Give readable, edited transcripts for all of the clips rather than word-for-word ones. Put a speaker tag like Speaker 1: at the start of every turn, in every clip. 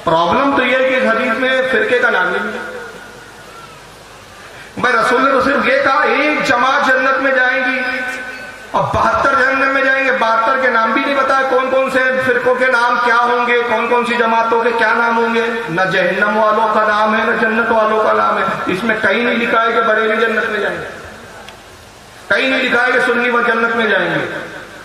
Speaker 1: Problem تو یہ ہے کہ اس حدیث میں فرقے کا نام نہیں ہے. بھائی رسول نے تو صرف یہ کہا ایک جماعت جنت میں جائیں گی اور 72 جہنم میں جائیں گے. 72 کے نام بھی نہیں بتایا کون کون سے فرقوں کے نام کیا ہوں گے, کون کون سی جماعتوں کے کیا نام ہوں گے. نہ جہنم والوں کا نام ہے نہ جنت والوں کا نام ہے. اس میں کہیں نہیں لکھا ہے کہ بریلی جنت میں جائیں گے, کہیں نہیں لکھا ہے کہ سنی و جنت میں جائیں گے,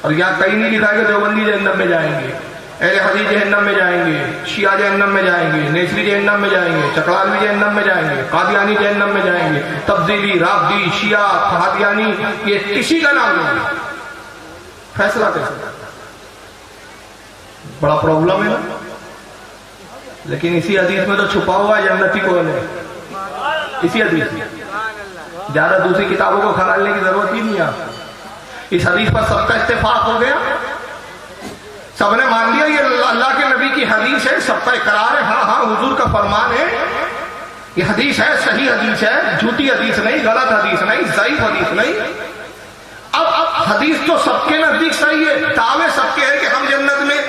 Speaker 1: اور یہاں کہیں نہیں لکھا ہے کہ دیوبندی جہنم میں جائیں گے, اہل حدیث جہنم میں جائیں گے, شیعہ جہنم میں جائیں گے, نیسری جہنم میں جائیں گے, چکرالوی جہنم میں جائیں گے, قادیانی جہنم میں جائیں گے, تبدیلی, رافضی, شیعہ, قادیانی, یہ کسی کا نام نہیں. فیصلہ کیسے؟ بڑا پرابلم ہے نا. لیکن اسی حدیث میں تو چھپا ہوا ہے جنتی کون ہے, اسی حدیث میں. زیادہ دوسری کتابوں کو کھنگالنے کی ضرورت ہی نہیں ہے. اس حدیث پر سب کا اتفاق ہو گیا, سب نے مان لیا یہ اللہ کے نبی کی حدیث ہے, سب کا اقرار ہے, ہاں ہاں حضور کا فرمان ہے, یہ حدیث ہے, صحیح حدیث ہے, جھوٹی حدیث نہیں, غلط حدیث نہیں, ضعیف حدیث نہیں. اب حدیث تو سب کے نزدیک صحیح ہے, دعوے سب کے ہیں کہ ہم جنت میں,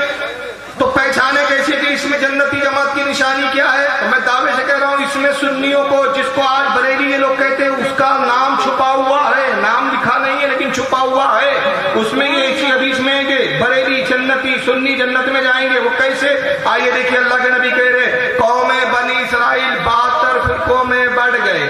Speaker 1: تو پہچانے کیسے کہ اس میں جنتی جماعت کی نشانی کیا ہے؟ تو میں دعوے سے کہہ رہا ہوں اس میں سنیوں کو, جس کو آج بریلی یہ لوگ کہتے ہیں, اس کا نام چھپا ہوا ہے, نام لکھا نہیں ہے لیکن چھپا ہوا ہے. اس میں یہ اسی حدیث میں ہے کہ بریلی جنتی, سنی جنت میں جائیں گے. وہ کیسے؟ آئیے دیکھیے اللہ کے نبی کہہ رہے قوم بنی اسرائیل 72 فرقوں میں بڑھ گئے.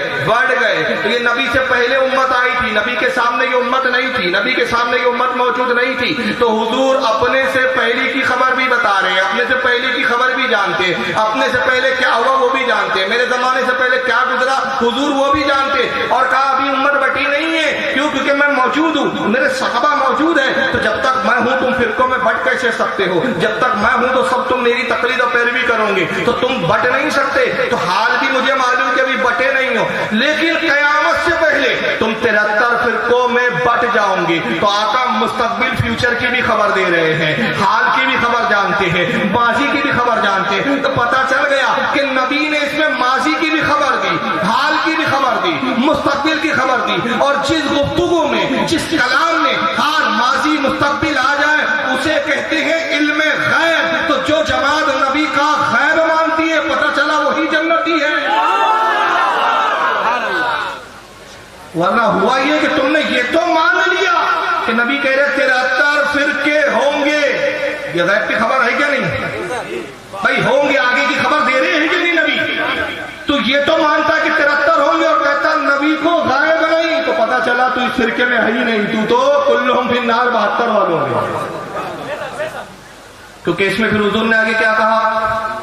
Speaker 1: تو یہ نبی سے پہلے امت آئی تھی, نبی کے سامنے یہ امت نہیں تھی, نبی کے سامنے یہ امت موجود نہیں تھی. تو حضور اپنے سے پہلی کی خبر بھی بتا رہے ہیں, اپنے سے پہلے کی خبر بھی جانتے ہیں, اپنے سے پہلے کیا ہوا وہ بھی جانتے ہیں, میرے زمانے سے پہلے کیا گزرا حضور وہ بھی جانتے. اور کہا ابھی امت بٹی نہیں ہے, کیوں؟ کیونکہ میں موجود ہوں, میرے صحابہ موجود ہیں. تو جب تک میں ہوں تم فرقوں میں بٹ کیسے سکتے ہو؟ جب تک میں ہوں تو سب تم میری تقلید و پیروی کرو گے, تو تم بٹ نہیں سکتے. تو حال بھی مجھے معلوم کہ ابھی بٹے نہیں ہو, لیکن قیامت سے پہلے تم 73 فرقوں میں بٹ جاؤ گے. تو آقا مستقبل فیوچر کی بھی خبر دے رہے ہیں, حال کی بھی خبر جانتے ہیں, ماضی کی بھی خبر جانتے ہیں. تو پتہ چل گیا کہ نبی نے اس میں ماضی کی بھی خبر دی, حال کی بھی خبر دی, مستقبل کی خبر دی. اور جس گفتگو میں, جس کلام میں حال, ماضی, مستقبل آ جائے اسے کہتے ہیں علم غیب. تو جو جماعت نبی کا غیب مانتی ہے, پتہ چلا وہی جنتی ہے. ورنہ ہوا یہ کہ تم نے یہ تو مان لیا کہ نبی کہہ رہے 73 فرقے ہوں گے. یہ غیب کی خبر ہے کیا نہیں بھائی؟ ہوں گے, آگے کی خبر دے رہے ہیں کہ نہیں نبی؟ تو یہ تو مانتا کہ 73 ہوں گے اور کہتا نبی کو غائب نہیں. تو پتا چلا تو اس فرقے میں ہے ہی نہیں, تو کلہم فی النار 72 والوں میں. کیونکہ اس میں پھر حضور نے آگے کیا کہا؟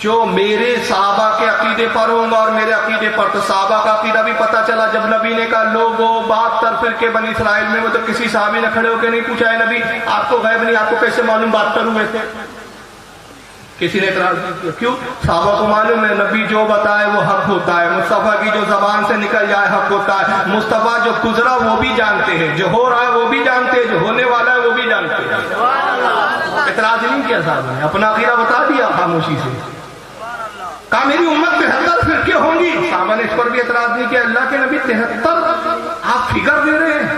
Speaker 1: جو میرے صحابہ کے عقیدے پر ہوں گا اور میرے عقیدے پر. تو صحابہ کا عقیدہ بھی پتا چلا جب نبی نے کہا لوگوں 72 فرقے بنی اسرائیل میں, وہ تو کسی صحابی نے کھڑے ہو کے نہیں پوچھا ہے نبی آپ کو غیب نہیں, آپ کو کیسے معلوم 72 ہوئے تھے؟ کسی نے اعتراض نہیں کیا. کیوں؟ صحابہ کو معلوم ہے نبی جو بتائے وہ حق ہوتا ہے, مصطفیٰ کی جو زبان سے نکل جائے حق ہوتا ہے. مصطفیٰ جو گزرا وہ بھی جانتے ہیں, جو ہو رہا ہے وہ بھی جانتے ہیں, جو ہونے والا ہے وہ بھی جانتے ہیں. اعتراض نہیں کیا صحابہ نے, اپنا عقیدہ بتا دیا خاموشی سے. کہا میری امت 73 فرقے ہوں گی. صحابہ نے اس پر بھی اعتراض نہیں کیا. اللہ کے نبی 73 آپ فگر دے رہے ہیں,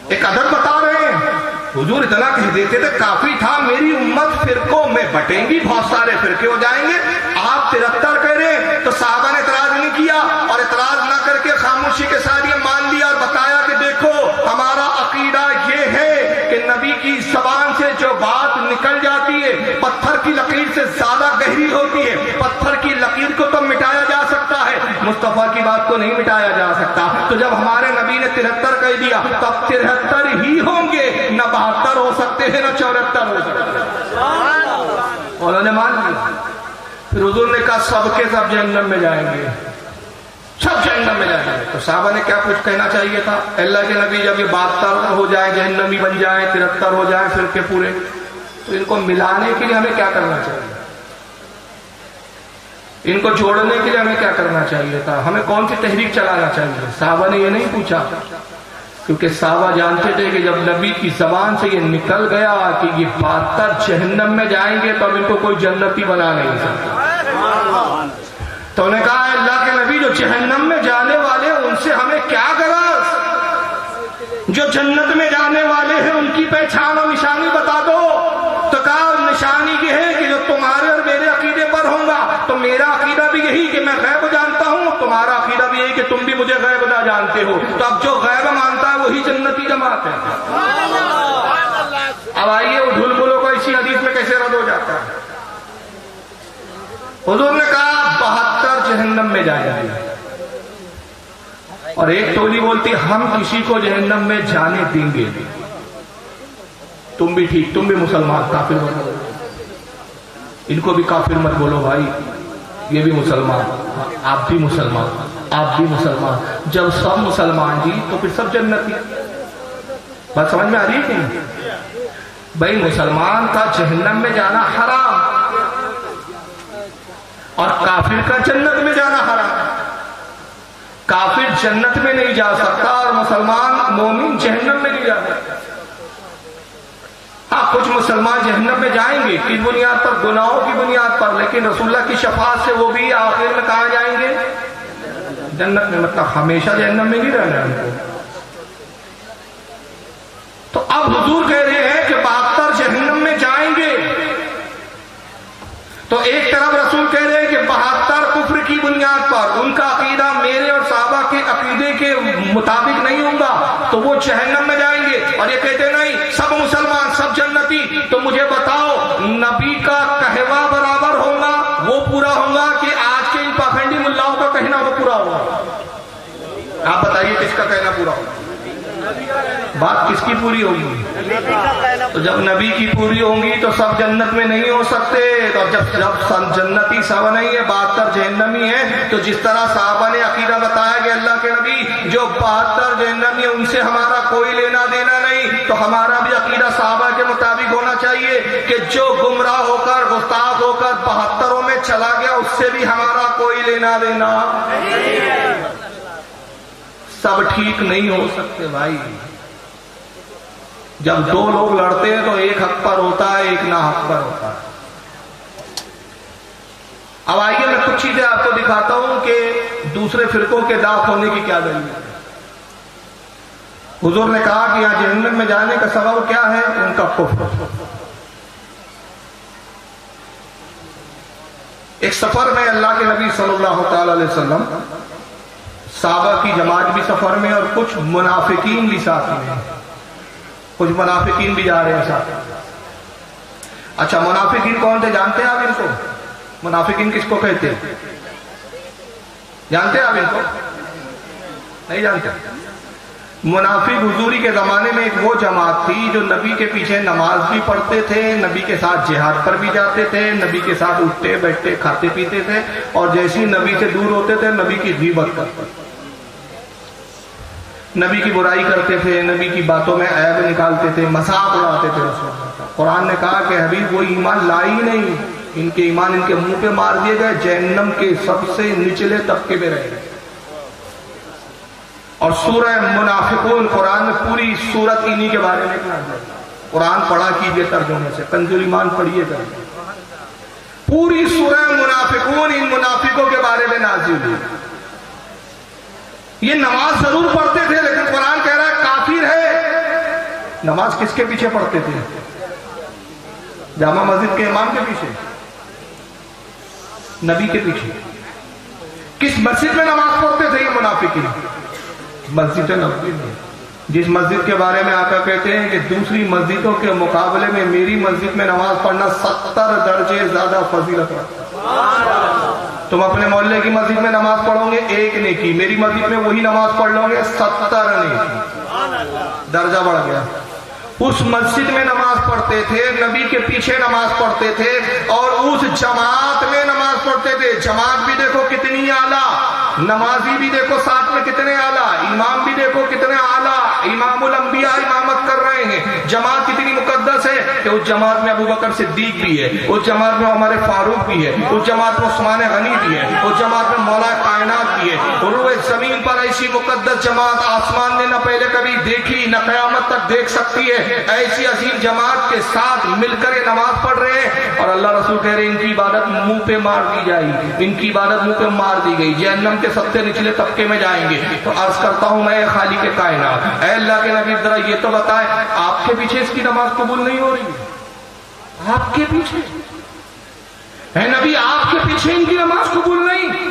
Speaker 1: ایک عدد بتا رہے ہیں. حضور اتنا کہہ دیتے تھے کافی تھا, میری امت فرقوں میں بٹیں گی, بہت سارے فرقے ہو جائیں گے, آپ 73 کہہ رہے ہیں. تو صحابہ نے اعتراض نہیں کیا, اور اعتراض نہ کر کے خاموشی کے ساتھ یہ مان لیا اور بتایا کہ دیکھو ہمارا عقیدہ یہ ہے کہ نبی کی زبان سے جو بات نکل جاتی ہے پتھر کی لکیر سے زیادہ گہری ہوتی ہے. پتھر کی لکیر کو تو مٹایا جا سکتا ہے, مصطفیٰ کی بات کو نہیں مٹایا جا سکتا. تو جب ہمارے نبی نے 73 کہہ دیا تو اب 73 ہی ہوں گے, نہ 72 ہو سکتے ہیں نہ 74 ہو سکتے ہیں. انہوں نے مان لیا. پھر حضور نے کہا سب کے سب جہنم میں جائیں گے, سب جہنم میں جائیں گے. تو صحابہ نے کیا کچھ کہنا چاہیے تھا؟ اللہ کے نبی جب یہ 72 ہو جائے, جہنمی بن جائیں, 73 ہو جائیں فرقے پورے, تو ان کو ملانے کے لیے ہمیں کیا کرنا چاہیے؟ ان کو جوڑنے کے لیے ہمیں کیا کرنا چاہیے تھا؟ ہمیں کون سی تحریک چلانا چاہیے؟ صحابہ نے یہ نہیں پوچھا, کیونکہ صحابہ جانتے تھے کہ جب نبی کی زبان سے یہ نکل گیا کہ یہ 72 جہنم میں جائیں گے تو اب ان کو کوئی جنتی بنا نہیں سکتا. تو انہوں نے کہا اللہ کے نبی جو جہنم میں جانے والے ہیں ان سے ہمیں کیا غرض, جو جنت میں جانے والے ہیں ان کی پہچان اور نشانی بتا دو. تو کہا نشانی یہ ہے کہ جو تمہارے اور میرے تم بھی مجھے غیب نہ جانتے ہو. تو اب جو غیب مانتا ہے وہی جنتی جماعت ہے. اب آئیے وہ ڈھول بولوں کو اسی حدیث میں کیسے رد ہو جاتا ہے. حضور نے کہا 72 جہنم میں جائیں گے، اور ایک ٹولی بولتی ہم کسی کو جہنم میں جانے دیں گے. تم بھی ٹھیک، تم بھی مسلمان، کافر مت بولو. ان کو بھی کافر مت بولو بھائی، یہ بھی مسلمان، آپ بھی مسلمان، آپ بھی مسلمان. جب سب مسلمان جی تو پھر سب جنتی. بات سمجھ میں آ رہی ہے کہ نہیں؟ بھائی مسلمان کا جہنم میں جانا حرام اور کافر کا جنت میں جانا حرام. کافر جنت میں نہیں جا سکتا اور مسلمان مومن جہنم میں نہیں جا سکتا. ہاں کچھ مسلمان جہنم میں جائیں گے کس بنیاد پر؟ گناہوں کی بنیاد پر، لیکن رسول اللہ کی شفاعت سے وہ بھی آخر میں کہاں جائیں گے؟ جنت میں. مطلب ہمیشہ جہنم میں نہیں رہنا ہے. تو اب حضور کہہ رہے ہیں کہ 72 جہنم میں جائیں گے. تو ایک طرف رسول کہہ رہے ہیں کہ 72 کفر کی بنیاد پر، ان کا عقیدہ میرے اور صحابہ کے عقیدے کے مطابق نہیں ہوگا تو وہ جہنم میں جائیں گے. اور یہ کہتے نہیں سب مسلمان سب جنتی. تو مجھے بتاؤ نبی کا کہوا برابر ہوگا وہ پورا ہوگا کہ آج کے ان پاخنڈی ملاؤں کا کہنا وہ پورا ہوگا؟ آپ بتائیے کس کا کہنا پورا ہوگا؟ بات کس کی پوری ہوگی؟ تو جب نبی کی پوری ہوں گی تو سب جنت میں نہیں ہو سکتے. تو جب جنتی سب نہیں ہے 72 جہنمی ہے، تو جس طرح صحابہ نے عقیدہ بتایا کہ اللہ کے نبی جو 72 جہنمی ہے ان سے ہمارا کوئی لینا دینا نہیں، تو ہمارا بھی عقیدہ صحابہ کے مطابق ہونا چاہیے کہ جو گمراہ ہو کر گستاخ ہو کر 72 میں چلا گیا اس سے بھی ہمارا کوئی لینا دینا. سب ٹھیک نہیں ہو سکتے بھائی. جب دو لوگ لڑتے ہیں تو ایک حق پر ہوتا ہے ایک نہ حق پر ہوتا ہے. اب آئیے میں کچھ چیزیں آپ کو دکھاتا ہوں کہ دوسرے فرقوں کے داغ ہونے کی کیا دلیل ہے. حضور نے کہا کہ یہاں جہنم میں جانے کا سبب کیا ہے؟ ان کا کفر. ایک سفر میں اللہ کے نبی صلی اللہ تعالی علیہ وسلم، صحابہ کی جماعت بھی سفر میں اور کچھ منافقین بھی ساتھ میں، کچھ منافقین بھی جا رہے ہیں ساتھ. اچھا منافقین کون تھے جانتے ہیں آپ ان کو؟ منافقین کس کو کہتے ہیں جانتے ہیں آپ ان کو؟ نہیں جانتے. منافق حضوری کے زمانے میں ایک وہ جماعت تھی جو نبی کے پیچھے نماز بھی پڑھتے تھے، نبی کے ساتھ جہاد پر بھی جاتے تھے، نبی کے ساتھ اٹھتے بیٹھتے کھاتے پیتے تھے، اور جیسے نبی سے دور ہوتے تھے نبی کی غیبت کرتے تھے، نبی کی برائی کرتے تھے، نبی کی باتوں میں عیب نکالتے تھے، مذاق اڑاتے تھے. قرآن نے کہا کہ حبیب وہ ایمان لائی نہیں، ان کے ایمان ان کے منہ پہ مار دیے گئے، جہنم کے سب سے نچلے طبقے میں رہے گئے. اور سورہ منافقون قرآن میں پوری سورت انہی کے بارے میں کہا ہے. قرآن پڑھا کیجئے ترجمے سے، کنز ایمان پڑھیے گا. پوری سورہ منافقون ان منافقوں کے بارے میں نازل ہوئی. یہ نماز ضرور پڑھتے تھے لیکن قرآن کہہ رہا ہے کافر ہے. نماز کس کے پیچھے پڑھتے تھے؟ جامع مسجد کے امام کے پیچھے، نبی کے پیچھے. کس مسجد میں نماز پڑھتے تھے یہ منافقین؟ مسجد نبوی میں. جس مسجد کے بارے میں آقا کہتے ہیں کہ دوسری مسجدوں کے مقابلے میں میری مسجد میں نماز پڑھنا 70 درجے زیادہ فضیلت رکھتا ہے. تم اپنے محلے کی مسجد میں نماز پڑھو گے 1 نیکی، میری مسجد میں وہی نماز پڑھ لو گے 70 نیکی، درجہ بڑھ گیا. اس مسجد میں نماز پڑھتے تھے، نبی کے پیچھے نماز پڑھتے تھے اور اس جماعت میں نماز پڑھتے تھے. جماعت بھی دیکھو کتنی اعلیٰ، نمازی بھی دیکھو ساتھ میں کتنے اعلیٰ، امام بھی دیکھو کتنے اعلیٰ، امام الانبیاء امامت کر رہے ہیں. جماعت کتنی مقدس ہے کہ اس جماعت میں ابو بکر صدیق بھی ہے، اس جماعت میں عمر فاروق بھی ہے، اس جماعت میں عثمان غنی بھی ہے، اس جماعت میں مولا کائنات بھی ہے. روئے زمین پر ایسی مقدس جماعت آسمان نے نہ پہلے کبھی دیکھی نہ قیامت تک دیکھ سکتی ہے. ایسی عظیم جماعت کے ساتھ مل کر یہ نماز پڑھ رہے ہیں اور اللہ رسول کہہ رہے ہیں ان کی عبادت منہ پہ مار دی جائے گی، ان کی عبادت منہ پہ مار دی گئی، جہنم کے سب سے نچلے طبقے میں جائیں گے. تو عرض کرتا ہوں میں خالق کائنات، اے اللہ کے نبی ذرا یہ تو بتائیں آپ کے پیچھے اس کی نماز قبول نہیں ہو رہی؟ آپ کے پیچھے اے نبی، آپ کے پیچھے ان کی نماز قبول نہیں.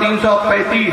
Speaker 1: 335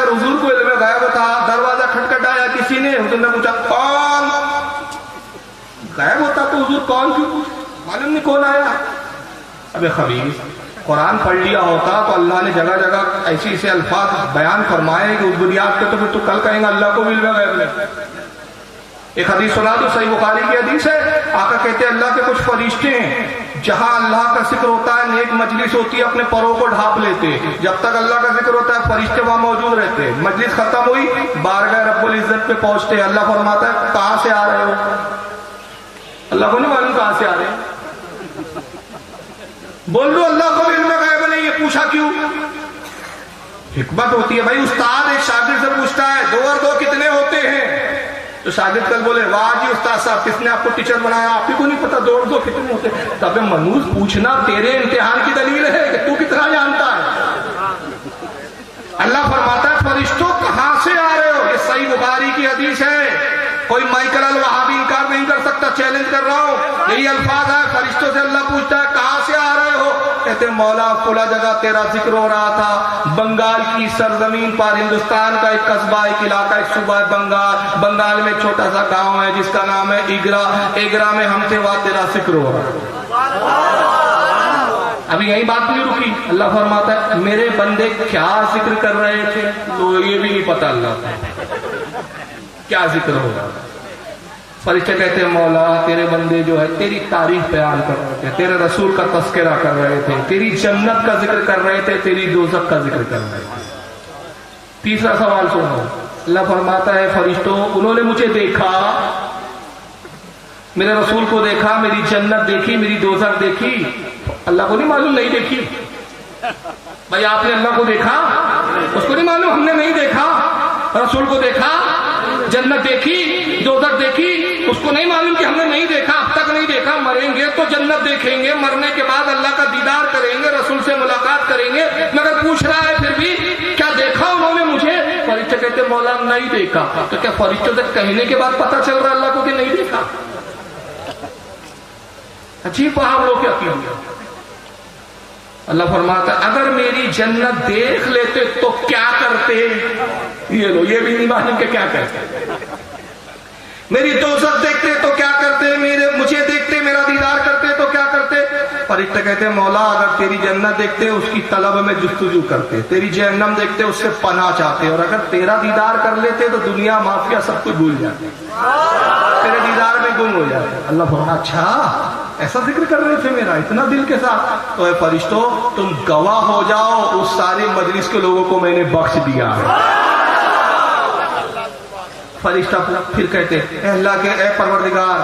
Speaker 1: اگر حضور کو علم غیب تھا، دروازہ کھٹکھٹایا کسی نے، حضور نے پوچھا کون؟ غیب ہوتا تو حضور کون کیوں پوچھ، معلوم نہیں کون آیا۔ ابے خبیث، قرآن پڑھ لیا ہوتا تو اللہ نے جگہ جگہ ایسے ایسے الفاظ بیان فرمائے کہ اس بنیاد پہ تو پھر تو کل کہیں گا اللہ کو بھی علم غیب نہیں۔ ایک حدیث سنا تو صحیح بخاری کی حدیث ہے، آقا کہتے ہیں اللہ کے کچھ فرشتے ہیں جہاں اللہ کا ذکر ہوتا ہے، نیک مجلس ہوتی ہے، اپنے پروں کو ڈھانپ لیتے، جب تک اللہ کا ذکر ہوتا ہے فرشتے وہاں موجود رہتے، مجلس ختم ہوئی بارگاہ رب العزت پہ پہنچتے، اللہ فرماتا ہے کہاں سے آ رہے ہو؟ اللہ کو نہیں معلوم کہاں سے آ رہے ہیں، بول دو اللہ کو علم غیب نہیں، یہ پوچھا کیوں؟ حکمت ہوتی ہے بھائی۔ استاد ایک شاگرد سے پوچھتا ہے 2 اور 2 کتنے ہوتے ہیں؟ تو شاگرد کل بولے واہ جی استاد صاحب، کس نے آپ کو ٹیچر بنایا؟ آپ ہی کو نہیں پتا 2 اور 2 کتنے ہوتے ہیں؟ تب منوز پوچھنا تیرے امتحان کی دلیل ہے کہ تو کتنا جانتا ہے۔ اللہ فرماتا ہے فرشتوں کہاں سے آ رہے ہو؟ یہ صحیح بخاری کی حدیث ہے، کوئی مائیکل الوہابی انکار نہیں کر سکتا، چیلنج کر رہا ہوں، یہی الفاظ ہے۔ فرشتوں سے اللہ پوچھتا ہے کہاں سے آ رہے ہو؟ کہتے ہیں مولا فلاں جگہ تیرا ذکر ہو رہا تھا، بنگال کی سرزمین پر، ہندوستان کا ایک قصبہ، ایک علاقہ، ایک صوبہ ہے بنگال، بنگال میں چھوٹا سا گاؤں ہے جس کا نام ہے ایگرا، ایگرا میں ہم تھے، وہاں تیرا ذکر ہو رہا۔ ابھی یہی بات نہیں رکی، اللہ فرماتا ہے میرے بندے کیا ذکر کر رہے تھے؟ تو یہ بھی نہیں پتا اللہ کو کیا ذکر ہو رہا۔ فرشتے کہتے ہیں مولا تیرے بندے جو ہے تیری تعریف بیان کر رہے تھے، تیرے رسول کا تذکرہ کر رہے تھے، تیری جنت کا ذکر کر رہے تھے، تیری دوزخ کا ذکر کر رہے تھے۔ تیسرا سوال سنو، اللہ فرماتا ہے فرشتوں انہوں نے مجھے دیکھا، میرے رسول کو دیکھا، میری جنت دیکھی، میری دوزخ دیکھی، اللہ کو نہیں معلوم نہیں دیکھی؟ بھائی آپ نے اللہ کو دیکھا؟ اس کو نہیں معلوم ہم نے نہیں دیکھا؟ رسول کو دیکھا، جنت دیکھی، دوزخ دیکھی، اس کو نہیں معلوم کہ ہم نے نہیں دیکھا، اب تک نہیں دیکھا، مریں گے تو جنت دیکھیں گے، مرنے کے بعد اللہ کا دیدار کریں گے، رسول سے ملاقات کریں گے، مگر پوچھ رہا ہے پھر بھی کیا دیکھا انہوں نے مجھے؟ فرشتے کہتے مولا نہیں دیکھا۔ تو کیا فرشتوں سے کہنے کے بعد پتہ چل رہا اللہ کو کہ نہیں دیکھا؟ عجیب بات لوگ کیا کیا۔ اللہ فرماتا ہے اگر میری جنت دیکھ لیتے تو کیا کرتے؟ یہ لو یہ بھی نہیں معلوم کہ کیا کرتے۔ میری دوزخ دیکھتے تو کیا کرتے؟ مجھے دیکھتے میرا دیدار کرتے تو کیا کرتے؟ فرشتے کہتے ہیں مولا اگر تیری جنت دیکھتے اس کی طلب میں جستجو کرتے، تیری جہنم دیکھتے اس سے پناہ چاہتے، اور اگر تیرا دیدار کر لیتے تو دنیا مافیا سب کچھ بھول جاتے، تیرے دیدار میں گم ہو جاتے۔ اللہ فرماتا اچھا ایسا ذکر کر رہے تھے میرا اتنا دل کے ساتھ؟ تو اے فرشتوں تم گواہ ہو جاؤ اس سارے مجلس کے لوگوں کو میں نے بخش دیا ہے۔ فرشتہ پھر کہتے اے اللہ کے اے پروردگار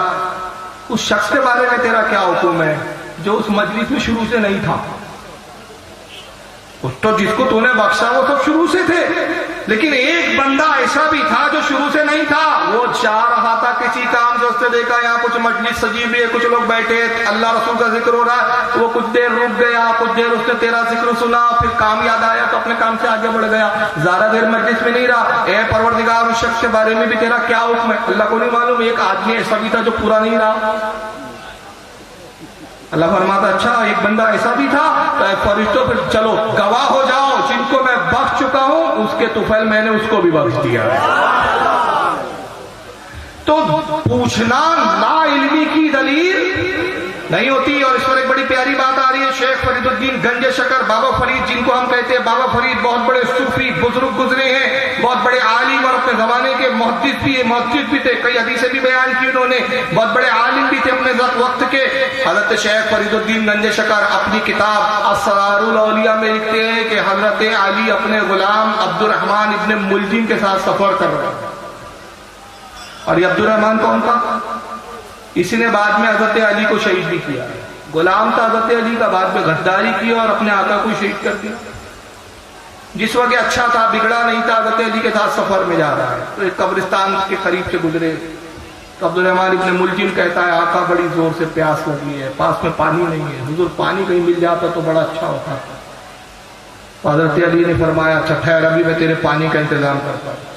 Speaker 1: اس شخص کے بارے میں تیرا کیا حکم ہے جو اس مجلس میں شروع سے نہیں تھا؟ تو جس کو تو نے بخشا وہ سب شروع سے تھے، لیکن ایک بندہ ایسا بھی تھا جو شروع سے نہیں تھا، وہ جا رہا تھا کسی کام سے، اس نے دیکھا یہاں کچھ مجلس سجی ہوئی ہے، کچھ لوگ بیٹھے، اللہ رسول کا ذکر ہو رہا ہے، وہ کچھ دیر رک گیا، کچھ دیر اس نے تیرا ذکر سنا، پھر کام یاد آیا تو اپنے کام سے آگے بڑھ گیا، زیادہ دیر مجلس میں نہیں رہا۔ اے پروردگار اس شخص کے بارے میں بھی تیرا کیا حکم ہے؟ اللہ کو نہیں معلوم، ایک آدمی ایسا بھی تھا جو پورا نہیں رہا۔ اللہ فرماتا اچھا ایک بندہ ایسا بھی تھا، تو اے فرشتوں پھر چلو گواہ ہو جاؤ جن کو میں بخش چکا ہوں اس کے طفیل میں نے اس کو بھی بخش دیا۔ تو پوچھنا لا علمی کی دلیل نہیں ہوتی۔ اور اس پر ایک بڑی پیاری بات آ رہی ہے، شیخ فرید الدین گنج شکر بابا فرید جن کو ہم کہتے ہیں، بابا فرید بہت بڑے صوفی بزرگ گزرے ہیں، بہت بڑے عالم اور اپنے زمانے کے محدث بھی تھے، کئی حدیثیں بھی بیان کی انہوں نے، بہت بڑے عالم بھی تھے اپنے وقت کے۔ حضرت شیخ فرید الدین گنج شکر اپنی کتاب اسرار الاولیاء میں لکھتے ہیں کہ حضرت علی اپنے غلام عبد الرحمن ابن ملجم کے ساتھ سفر کر رہے ہیں، اور یہ عبد الرحمن کون تھا؟ اسی نے بعد میں حضرت علی کو شہید بھی کیا، غلام تھا حضرت علی کا، بعد میں غداری کی اور اپنے آقا کو شہید کر دیا۔ جس وقت اچھا تھا بگڑا نہیں تھا، حضرت علی کے ساتھ سفر میں جا رہا ہے تو ایک قبرستان کے قریب سے گزرے تو عبد الرحمن ابن ملجم کہتا ہے آقا بڑی زور سے پیاس لگی ہے، پاس میں پانی نہیں ہے، حضور پانی کہیں مل جاتا تو بڑا اچھا ہوتا۔ تو حضرت علی نے فرمایا اچھا ٹھہر ابھی میں تیرے پانی کا انتظام کرتا ہوں۔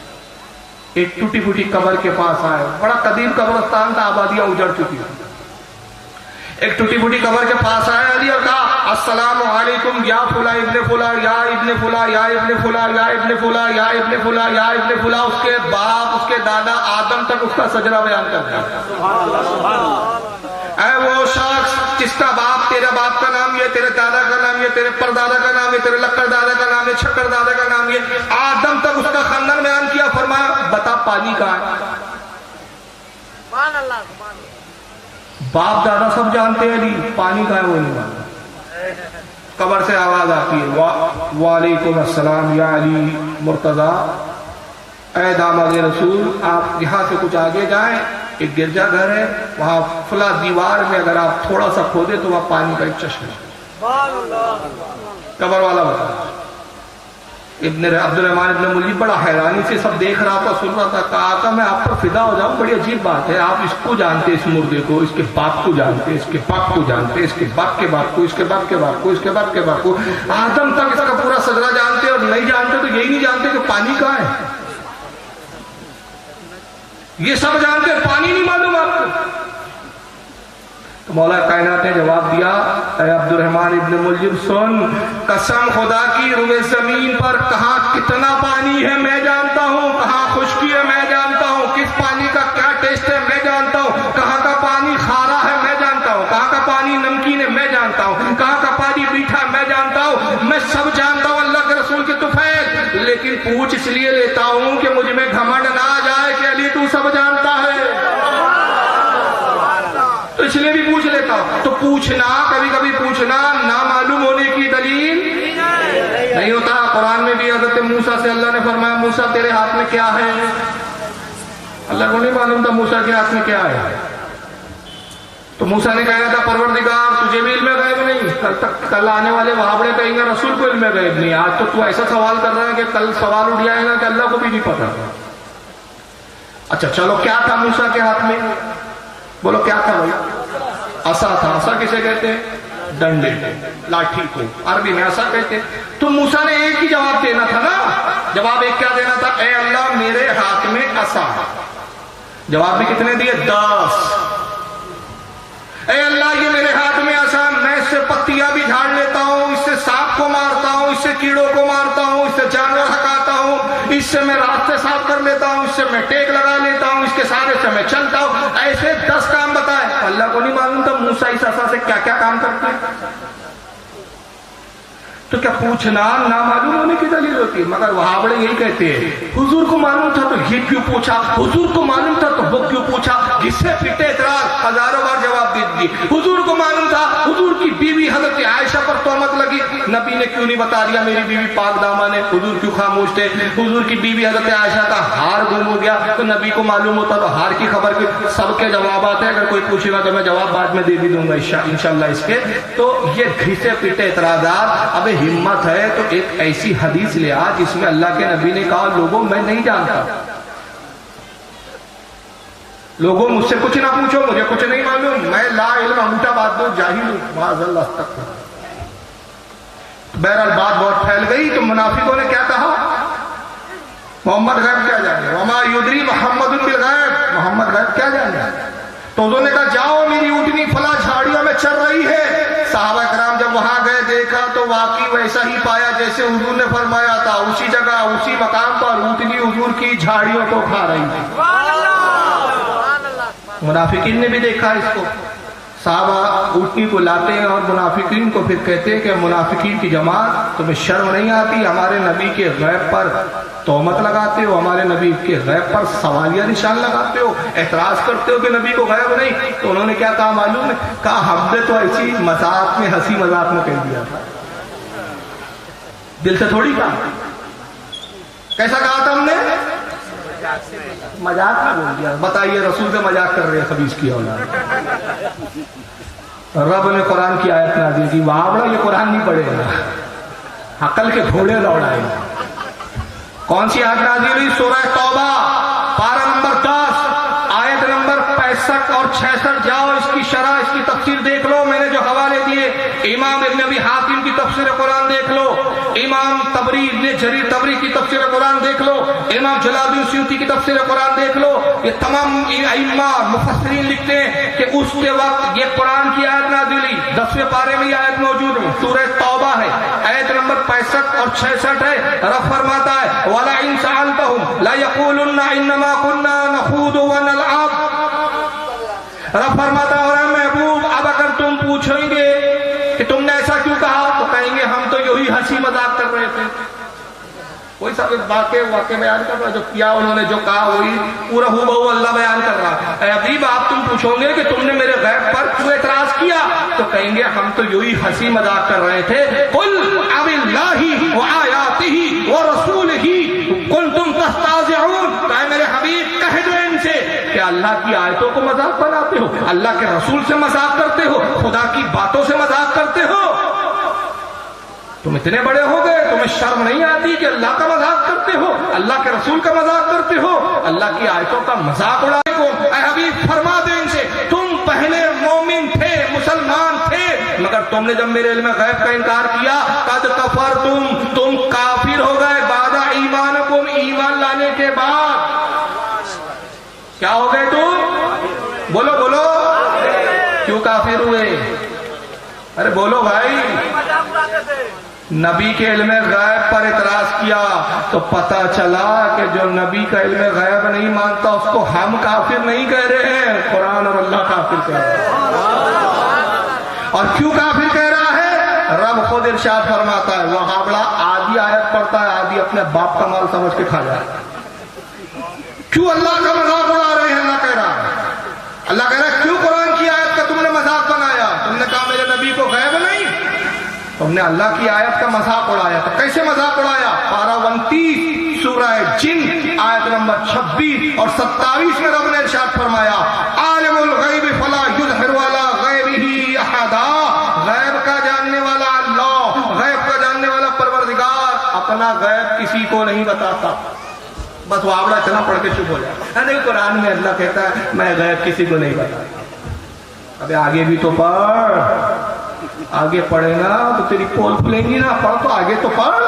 Speaker 1: ایک ٹوٹی پھوٹی قبر کے پاس آئے، بڑا قدیم قبرستان تھا، آبادیاں اجڑ چکی تھی، ایک ٹوٹی پھوٹی قبر کے پاس آئے علی اور کہا السلام علیکم یا فلاں ابن فلاں یا ابن فلاں یا ابن فلاں یا ابن فلاں یا ابن فلاں یا ابن فلاں، اس کے باپ اس کے دادا آدم تک اس کا سجدہ بیان کرتا ہے۔ اے وہ شخص جس کا باپ، تیرا باپ کا نام یہ، تیرے دادا کا نام یہ، تیرے پردادا کا نام یہ، تیرے لکڑ دادا کا نام یہ، چھکر دادا کا نام یہ، آدم تک اس کا خاندان بیان کیا۔ فرمایا بتا پانی کہاں ہے؟ باپ دادا سب جانتے ہیں جی، پانی کہاں ہے وہ نہیں جانتے۔ قبر سے آواز آتی ہے وعلیکم السلام یا علی مرتضی، اے داماد رسول آپ یہاں سے کچھ آگے جائیں، ایک گرجا گھر ہے، وہاں فلاں دیوار میں اگر آپ تھوڑا سا کھودے تو وہاں پانی کا ایک چشمہ ہے۔ قبر والا بتا ابن عبد الرحمن ابن ملجم بڑا حیرانی سے سب دیکھ رہا تھا، سن رہا تھا، کہا کہ میں آپ پر فدا ہو جاؤں، بڑی عجیب بات ہے، آپ اس کو جانتے، اس مردے کو، اس کے باپ کو جانتے، اس کے باپ کو جانتے، اس کے باپ کے باپ کو، اس کے باپ کے باپ کو، اس کے باپ کے باپ کو، آدم تک اس کا پورا سجدہ جانتے، اور نہیں جانتے تو یہی نہیں جانتے کہ پانی کہاں ہے۔ یہ سب جانتے، پانی نہیں معلوم آپ کو۔ تو مولا کائنات نے جواب دیا، اے عبد الرحمن ابن ملجم سن، قسم خدا کی روئے زمین پر کہاں کتنا پانی ہے میں جانتا ہوں، کہاں خشکی ہے میں جانتا ہوں، کس پانی کا کیا ٹیسٹ ہے میں جانتا ہوں، کہاں کا پانی کھارا ہے میں جانتا ہوں، کہاں کا پانی نمکین ہے میں جانتا ہوں، کہاں کا پانی میٹھا میں جانتا ہوں، میں سب جانتا ہوں اللہ کے رسول کے طفیل، لیکن پوچھ اس لیے لیتا ہوں کہ مجھ میں گھمنڈ نہ آ جائے کہ علی تو سب جانتا ہے، تو اس لیے بھی پوچھ لیتا ہوں۔ تو پوچھنا، کبھی کبھی پوچھنا نہ معلوم ہونے کی دلیل نہیں ہوتا۔ قرآن میں بھی حضرت موسیٰ سے اللہ نے فرمایا موسیٰ تیرے ہاتھ میں کیا ہے؟ اللہ کو نہیں معلوم تھا موسیٰ کے ہاتھ میں کیا ہے، تو موسیٰ نے کہا تھا پروردگار تجھے بھی علم غیب نہیں، کل آنے والے وہابڑے کہیں گے رسول کو علم غیب نہیں، آج تو ایسا سوال کر رہا ہے کہ کل سوال اٹھ جائے گا کہ اللہ کو بھی نہیں پتا۔ اچھا چلو کیا تھا موسیٰ کے ہاتھ میں؟ بولو کیا تھا بھائی؟ عصا تھا۔ عصا کسے کہتے ہیں؟ ڈنڈے، لاٹھی کو عربی میں عصا کہتے ہیں۔ تو موسیٰ نے ایک ہی جواب دینا تھا نا، جواب ایک کیا دینا تھا؟ اے اللہ میرے ہاتھ میں عصا۔ جواب میں کتنے دیے؟ 10۔ اے اللہ یہ میرے ہاتھ میں عصا، میں اس سے پتیاں بھی جھاڑ لیتا ہوں، اس سے سانپ کو مارتا ہوں، اس سے کیڑوں کو مارتا ہوں، اس سے جانور ہٹاتا ہوں، اس سے میں راستے صاف کر لیتا ہوں، اس سے میں ٹیک لگا لیتا ہوں، اس کے سارے سے میں چلتا ہوں، ایسے 10 کام بتائے۔ اللہ کو نہیں معلوم تھا موسیٰ اس عصا سے کیا کیا کام کرتے ہیں۔ تو کیا پوچھنا نہ معلوم ہونے کی دلیل ہوتی ہے؟ مگر وہابڑے یہی کہتے ہیں حضور کو معلوم تھا تو یہ کیوں پوچھا، حضور کو معلوم تھا تو وہ کیوں پوچھا، جس سے پھٹے اعتراض ہزاروں بار جواب دے دی۔ حضور کو معلوم تھا، حضور کی بیوی حضرت عائشہ پر تہمت لگی، نبی نے کیوں نہیں بتا دیا میری بیوی پاک دامن ہے، حضور کیوں خاموش تھے؟ حضور کی بیوی حضرت عائشہ کا ہار گم ہو گیا تو نبی کو معلوم ہوتا تو ہار کی خبر کی۔ سب کے جوابات ہیں، اگر کوئی پوچھے گا تو میں جواب بعد میں دے بھی دوں گا انشاءاللہ اس کے۔ تو یہ گھسے پیٹے اعتراضات، اب ہمت ہے تو ایک ایسی حدیث لے آ جس میں اللہ کے نبی نے کہا لوگوں میں نہیں جانتا، لوگوں مجھ سے کچھ نہ پوچھو، مجھے کچھ نہیں معلوم، میں لا علم انگوٹھا بات دو جاہل ہوں، معاذ اللہ تک۔ بہرحال بات بہت پھیل گئی تو منافقوں نے کیا کہا؟ محمد غیب کیا جانے، وما یدری محمد بالغیب، محمد غیب کیا جانے۔ تو انہوں نے کہا جاؤ میری اونٹنی فلاں جھاڑیوں میں چل رہی ہے۔ صحابہ کرام جب وہاں گئے دیکھا تو واقعی ویسا ہی پایا جیسے حضور نے فرمایا تھا، اسی جگہ اسی مقام پر اونٹنی حضور کی جھاڑیوں کو کھا رہی تھی۔ منافقین نے بھی دیکھا اس کو، صحابہ اونٹنی کو لاتے ہیں اور منافقین کو پھر کہتے ہیں کہ منافقین کی جماعت تمہیں شرم نہیں آتی، ہمارے نبی کے غیب پر تہمت لگاتے ہو، ہمارے نبی کے غیب پر سوالیہ نشان لگاتے ہو، اعتراض کرتے ہو کہ نبی کو غیب نہیں۔ تو انہوں نے کیا کہا معلوم ہے؟ کہا ہم نے تو ایسی مذاق میں ہنسی مذاق میں کہہ دیا تھا، دل سے تھوڑی کہا۔ کیسا کہا تھا ہم نے؟ مذاق میں بول دیا۔ بتائیے رسول سے مذاق کر رہے ہیں خبیث کی اولاد۔ رب نے قرآن کی آیت نازل کی، وہاں بڑا یہ قرآن نہیں پڑھے گا، عقل کے گھوڑے دوڑائے گا۔ کون سی آیت نازل ہوئی؟ سورہ توبہ پارہ نمبر 10 آیت نمبر 65 65 اور 66 جاؤ اس کی شرح اس کی تفسیر دیکھ لو. میں نے جو حوالے دیے امام ابن ابی حاتم کی تفسیر قرآن دیکھ لو, امام طبری ابن جریر طبری کی تفسیر قرآن دیکھ لو, امام جلال الدین سیوطی کی تفسیر قرآن دیکھ لو. یہ تمام ائمہ مفسرین لکھتے ہیں کہ اس کے وقت یہ قرآن کی آیت نازل ہوئی. 10ویں پارے میں یہ آیت موجود ہے, سورہ توبہ ہے, آیت نمبر 65 اور 66 ہے. رب فرماتا ہے وَلَئِن سَأَلْتَهُمْ لَيَقُولُنَّ إِنَّمَا كُنَّا نَخُوضُ وَنَلْعَبُ. رب فرماتا ہے اور محبوب اب اگر تم پوچھیں گے کہ تم نے ایسا کیوں کہا تو کہیں گے ہم تو یہی ہنسی مذاق کر رہے تھے. کوئی سب واقع بیان کر رہا, جو کیا انہوں نے جو کہا وہی پورا ہو بہو اللہ بیان کر رہا. اے حبیب آپ تم پوچھو گے کہ تم نے میرے غیب پر کیوں اعتراض کیا تو کہیں گے ہم تو یہی ہنسی مذاق کر رہے تھے. قل اب اللہ وآیاتہ ورسولہ کنتم تستہزئون. اے میرے حبیب کہہ دو ان سے کہ اللہ کی آیتوں کو مذاق بناتے ہو, اللہ کے رسول سے مذاق کرتے ہو, خدا کی باتوں سے مذاق کرتے ہو. تم اتنے بڑے ہو گئے, تمہیں شرم نہیں آتی کہ اللہ کا مذاق کرتے ہو, اللہ کے رسول کا مذاق کرتے ہو, اللہ کی آیتوں کا مذاق اڑانے کو. اے حبیب فرما دیں ان سے تم پہلے مومن تھے, مسلمان تھے, مگر تم نے جب میرے علم غیب کا انکار کیا قد کفرتم, تم کافر ہو گئے بعد ایمانکم, ایمان لانے کے بعد. کیا ہو گئے تم؟ بولو بولو, کیوں کافر ہوئے؟ ارے بولو بھائی. نبی کے علم غیب پر اعتراض کیا تو پتا چلا کہ جو نبی کا علم غیب نہیں مانتا اس کو ہم کافر نہیں کہہ رہے ہیں, قرآن اور اللہ کافر کہہ رہے ہیں. اور کیوں کافر کہہ رہا ہے؟ رب خود ارشاد فرماتا ہے وہ ہابڑا آدھی آیت پڑھتا ہے, آدھی اپنے باپ کا مال سمجھ کے کھا جائے. کیوں اللہ کا مذاق اڑا رہے ہیں؟ اللہ کہہ رہا ہے, اللہ کہہ رہا ہے کیوں قرآن کی آیت کا تم نے مذاق بنایا؟ تم نے کہا میرے نبی کو غیب نہیں, تم نے اللہ کی آیت کا مذاق اڑایا. تو کیسے مذاق اڑایا؟ پارہ 29 سورہ جن آیت نمبر 26 اور 27 میں رب نے ارشاد فرمایا عالم الغیب فلا یظہر علی غیبہ احدا. غیب کا جاننے والا اللہ, غیب کا جاننے والا پروردگار اپنا غیب کسی کو نہیں بتاتا. بس وہ آوڑا چلا پڑھ کے چپ ہو جائے. نہیں, قرآن میں اللہ کہتا ہے میں غیب کسی کو نہیں بتاتا. ابے آگے بھی تو پڑھ, آگے پڑھے نا تو تیری پول پھلیں گی نا. پڑھ تو آگے تو پڑھ,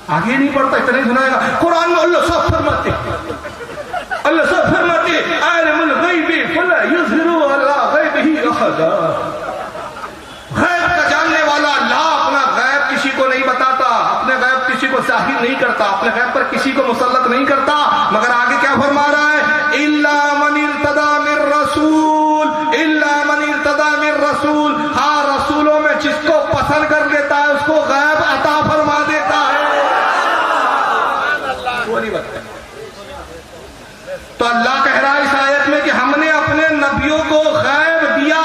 Speaker 1: آگے نہیں پڑھتا اتنا ہی سنائے گا. قرآن میں اللہ صاحب فرماتے, اللہ صاحب فرماتے عالم الغیب فلا یظہر علی غیبہ احدا. غیب کا جاننے والا اللہ اپنا غیب کسی کو نہیں بتاتا, اپنے غیب کسی کو ظاہر نہیں کرتا, اپنے غیب پر کسی کو مسلط نہیں کرتا. مگر آگے کیا فرما رہا ہے؟ الا من ارتضی من رسول, الا من ارتضی من رسول. ہاں, رسولوں میں جس کو پسند کر لیتا ہے اس کو غیب عطا فرما دیتا ہے. وہ نہیں بتایا. تو اللہ کہہ رہا ہے اس آیت میں کہ ہم نے اپنے نبیوں کو غیب دیا.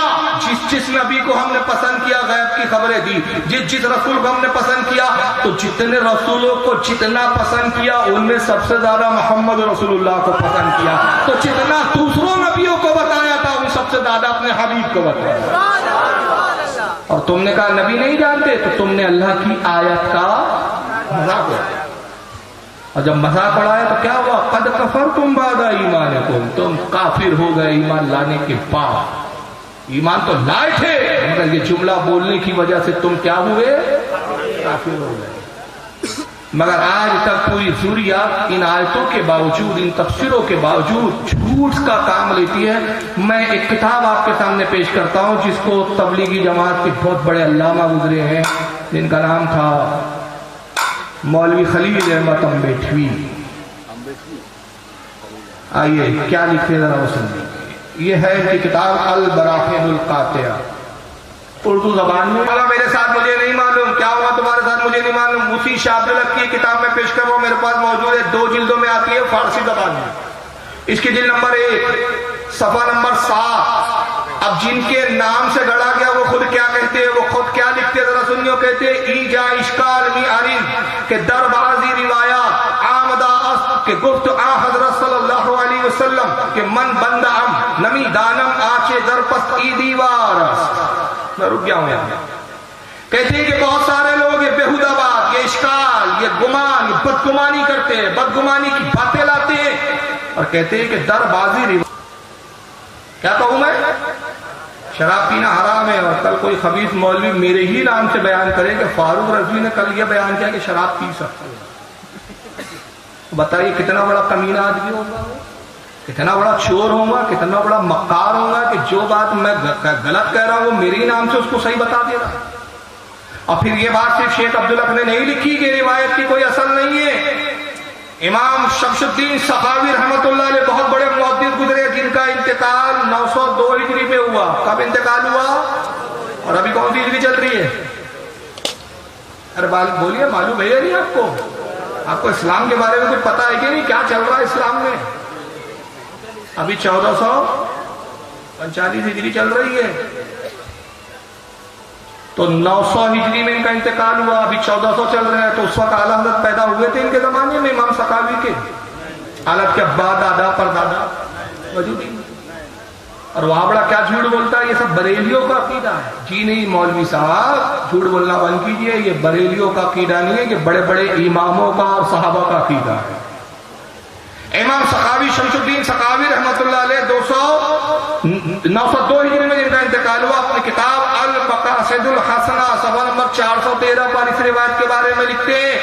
Speaker 1: جس نبی کو ہم نے پسند کیا غیب کی خبریں دی, جس رسول کو ہم نے پسند کیا. تو جتنے رسولوں کو جتنا پسند کیا ان میں سب سے زیادہ محمد رسول اللہ کو پسند کیا. تو جتنا دوسروں نبیوں کو بتایا تھا ان سب سے زیادہ اپنے حبیب کو بتایا. اور تم نے کہا نبی نہیں جانتے تو تم نے اللہ کی آیت کا مذاق اڑایا. اور جب مذاق اڑایا تو کیا ہوا؟ قد کفرتم بعد ایمانکم, تم کافر ہو گئے ایمان لانے کے بعد. ایمان تو لائے تھے مگر یہ جملہ بولنے کی وجہ سے تم کیا ہوئے؟ کافر ہو گئے. مگر آج تک پوری سوریا ان آیتوں کے باوجود, ان تفسیروں کے باوجود جھوٹ کا کام لیتی ہے. میں ایک کتاب آپ کے سامنے پیش کرتا ہوں جس کو تبلیغی جماعت کے بہت بڑے علامہ گزرے ہیں جن کا نام تھا مولوی خلیل احمد امبیٹوی. آئیے کیا لکھتے ذرا وہ سنیے. یہ ہے ان کی کتاب البراہین القاطعہ, اردو زبان میں. میرے ساتھ مجھے نہیں معلوم کیا ہوا, تمہارے ساتھ مجھے نہیں معلوم. اسی شاہ عبد الحق کی کتاب میں پیش کر رہا ہوں, میرے پاس موجود ہے, 2 جلدوں میں آتی ہے فارسی زبان میں. اس کی جلد نمبر 1 صفحہ نمبر 7. اب جن کے نام سے گڑا گیا وہ خود کیا کہتے ہیں, وہ خود کیا لکھتے ذرا سنیو. کہتے ایجا اشکال می آرین کہ در بعضی روایات آمدہ کہ گفت آ حضرت صلی اللہ علیہ وسلم کہ من بندہ نمی دانم آچے در پست ای دیوار. میں رک گیا ہوں یہاں. کہتے ہیں کہ بہت سارے لوگ یہ بےہودہ بات, یہ اشکال, یہ گمان, یہ بدگمانی کرتے ہیں, بدگمانی کی باتیں لاتے ہیں اور کہتے ہیں کہ در بازی کیا کہوں میں؟ شراب پینا حرام ہے، اور کل کوئی خبیث مولوی میرے ہی نام سے بیان کرے کہ فاروق رضوی نے کل یہ بیان کیا کہ شراب پی سکتے ہیں، بتائیے کتنا بڑا کمینہ آدمی ہوگا، کتنا بڑا چور ہوگا، کتنا بڑا مکار ہوگا کہ جو بات میں غلط کہہ رہا ہوں وہ میرے ہی نام سے اس کو صحیح بتا دے رہا۔ اور پھر یہ بات صرف شیخ عبدالحق نے نہیں لکھی کہ روایت کی کوئی اصل نہیں ہے، امام شمس الدین سخاوی رحمۃ اللہ علیہ بہت بڑے محدث گزرے جن کا انتقال 902 ہجری میں ہوا۔ کب انتقال ہوا؟ اور ابھی کون سی ہجری چل رہی ہے؟ ارے بولیے، معلوم ہے یا نہیں آپ کو؟ آپ کو اسلام کے بارے میں کچھ پتا ہے کہ نہیں؟ کیا چل رہا ہے اسلام میں؟ ابھی 1449 ہجری چل رہی ہے، تو 900 ہجری میں ان کا انتقال ہوا، ابھی 1400 چل رہے ہیں، تو اس وقت اعلیٰ حضرت پیدا ہوئے تھے ان کے زمانے میں امام سخاوی کے؟ حالت کے ابا دادا پر دادا موجود ہی۔ اور وہاں بڑا کیا جھوٹ بولتا ہے، یہ سب بریلیوں کا عقیدہ ہے۔ جی نہیں مولوی صاحب، جھوٹ بولنا بند کیجئے، یہ بریلیوں کا عقیدہ نہیں ہے، یہ بڑے بڑے اماموں کا اور صحابہ کا عقیدہ ہے۔ امام سخاوی شمس الدین سخاوی رحمۃ اللہ علیہ 902 ہجری میں جن کا انتقال ہوا، اپنی کتاب المقاصد الحسنہ صفحہ نمبر 413 پر اس روایت کے بارے میں لکھتے ہیں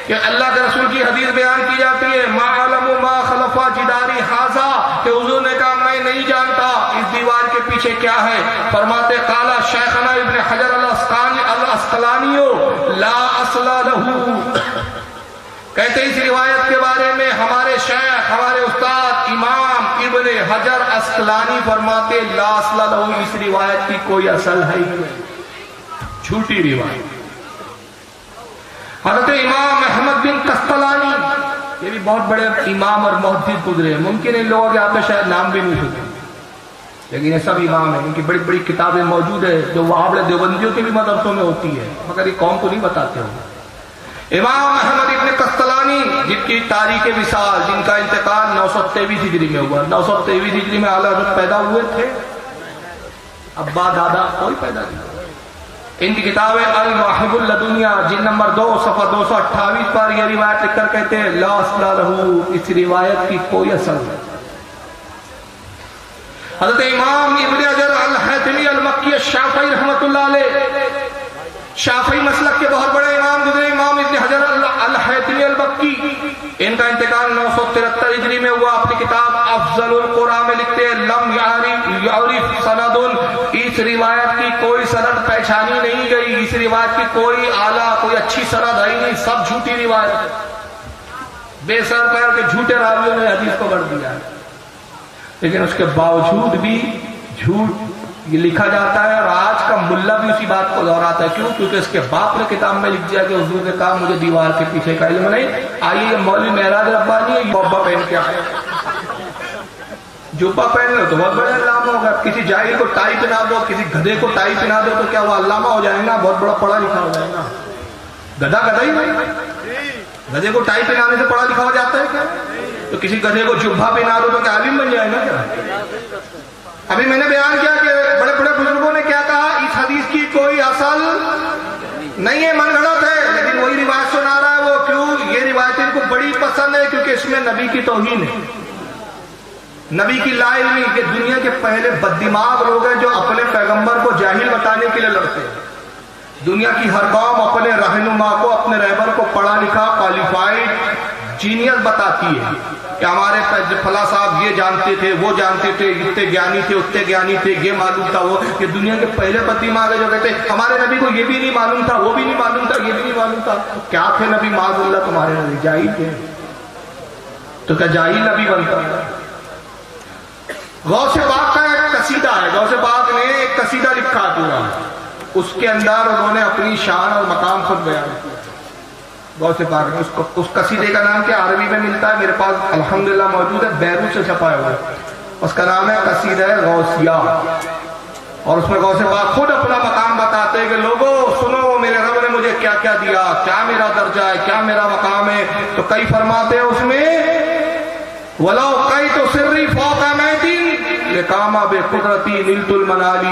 Speaker 1: کہ اللہ کے رسول کی حدیث بیان کی جاتی ہے، ما علم ما خلف جداری ھذا، کہ حضور نے کہا میں نہیں جانتا اس دیوار کے پیچھے کیا ہے۔ فرماتے قال شیخنا ابن حجر الاسقلانی لا اصل لہ، کہتے اس روایت کے بارے میں ہمارے شیخ، ہمارے استاد امام ابن حجر اسقلانی فرماتے لا اصل لہ، اس روایت کی کوئی اصل ہے ہی نہیں، جھوٹی روایت۔ حضرت امام احمد بن قسطلانی، یہ بھی بہت بڑے امام اور محدث گزرے ہیں، ممکن ہے ان لوگوں کے آپ پہ شاید نام بھی نہیں سنے، لیکن یہ سب امام ہیں، ان کی بڑی بڑی کتابیں موجود ہیں جو وہابڑے دیوبندیوں کے بھی مدرسوں میں ہوتی ہے، مگر یہ قوم کو نہیں بتاتے ہوں۔ امام احمد ابن قسطلانی جن کی تاریخ وصال، جن کا انتقال 923 ہجری میں ہوا، 923 ہجری میں اعلیٰ حضرت پیدا ہوئے تھے، ابا دادا کوئی پیدا نہیں۔ ان کی کتاب المواہب اللدنیہ جلد نمبر 2 صفحہ 228 پر یہ روایت لکھ کر کہتے ہیں لا اصل لہ، اس روایت کی کوئی اصل نہیں۔ حضرت امام ابن حجر الحیثمی المکی الشافعی رحمۃ اللہ علیہ، شافعی مسلک کے بہت بڑے امام گزرے، امام ابن حجر الحیثمی المکی، ان کا انتقال 973 ہجری میں ہوا۔ اپنی کتاب افضل القرآن میں لکھتے ہیں لم یعرف سند، اس روایت کی کوئی سند پہچانی نہیں گئی، اس روایت کی کوئی اعلیٰ کوئی اچھی سند ہے ہی نہیں، سب جھوٹی روایت ہے، بے سر پیر کے جھوٹے راویوں نے حدیث کو گڑھ دیا ہے۔ لیکن اس کے باوجود بھی جھوٹ یہ لکھا جاتا ہے، اور آج کا ملا بھی اسی بات کو دہراتا ہے۔ کیوں؟ کیونکہ اس کے باپ نے کتاب میں لکھ دیا کہ حضور نے کہا مجھے دیوار کے پیچھے کا علم نہیں۔ آئیے یہ مولوی معراج ربانی ہے، جبہ پہن کے آئے، جبہ پہن لو تو بہت بڑے علامہ ہوگا، کسی جاہل کو ٹائی پہنا دو، کسی گدھے کو ٹائی پہنا دو تو کیا وہ علامہ ہو جائے گا؟ بہت بڑا پڑھا لکھا ہو جائے گا؟ گدھا گدھا ہی نہیں، گدھے کو ٹائی پہنانے سے پڑھا لکھا ہو جاتا ہے کیا؟ تو کسی گدھے کو جبہ پہنا دو تو کیا عالم بن جائے گا کیا؟ ابھی میں نے بیان کیا کہ بڑے بڑے بزرگوں نے کیا کہا، اس حدیث کی کوئی اصل نہیں ہے، من گھڑت ہے، لیکن وہی روایت سنا رہا ہے وہ۔ کیوں؟ یہ روایتیں ان کو بڑی پسند ہے کیونکہ اس میں نبی کی توہین ہے، نبی کی لا علمی، کہ دنیا کے پہلے بد دماغ لوگ ہیں جو اپنے پیغمبر کو جاہل بتانے کے لیے لڑتے ہیں۔ دنیا کی ہر قوم اپنے رہنما کو، اپنے رہبر کو پڑھا لکھا کوالیفائڈ جینیس بتاتی ہے کہ ہمارے فلاں صاحب یہ جانتے تھے، وہ جانتے تھے، اتنے گیانی تھے، اتنے گیانی تھے، یہ معلوم تھا وہ۔ یہ دنیا کے پہلے بد دماغ ہے جو کہتے ہیں ہمارے نبی کو یہ بھی نہیں معلوم تھا، وہ بھی نہیں معلوم تھا، یہ بھی نہیں معلوم تھا۔ کیا تھے نبی؟ معاذ اللہ تمہارے نبی جاہل تھے، تو کیا جاہل نبی بنتا ہے؟ غوث پاک کا ایک قصیدہ ہے، غوث پاک نے ایک قصیدہ لکھا پورا، اس کے اندر انہوں نے اپنی شان اور مقام خود بیان کیا۔ غوث پاک نے اس قصیدے کا نام کیا عربی میں ملتا ہے، میرے پاس الحمدللہ موجود ہے، بیروت سے چھپا ہوا ہے، اس کا نام ہے قصیدہ غوثیہ۔ اور اس میں غوث پاک خود اپنا مقام بتاتے ہیں کہ لوگوں سنو میرے رب نے مجھے کیا کیا دیا، کیا میرا درجہ ہے، کیا میرا مقام ہے۔ تو کئی فرماتے ہیں اس میں وَلَوْ قَيْتُ سِرِّي فَوْقَ مَيْتٍ لِقَامَ بِقُدْرَتِي نِلْتُ الْمَنَالِ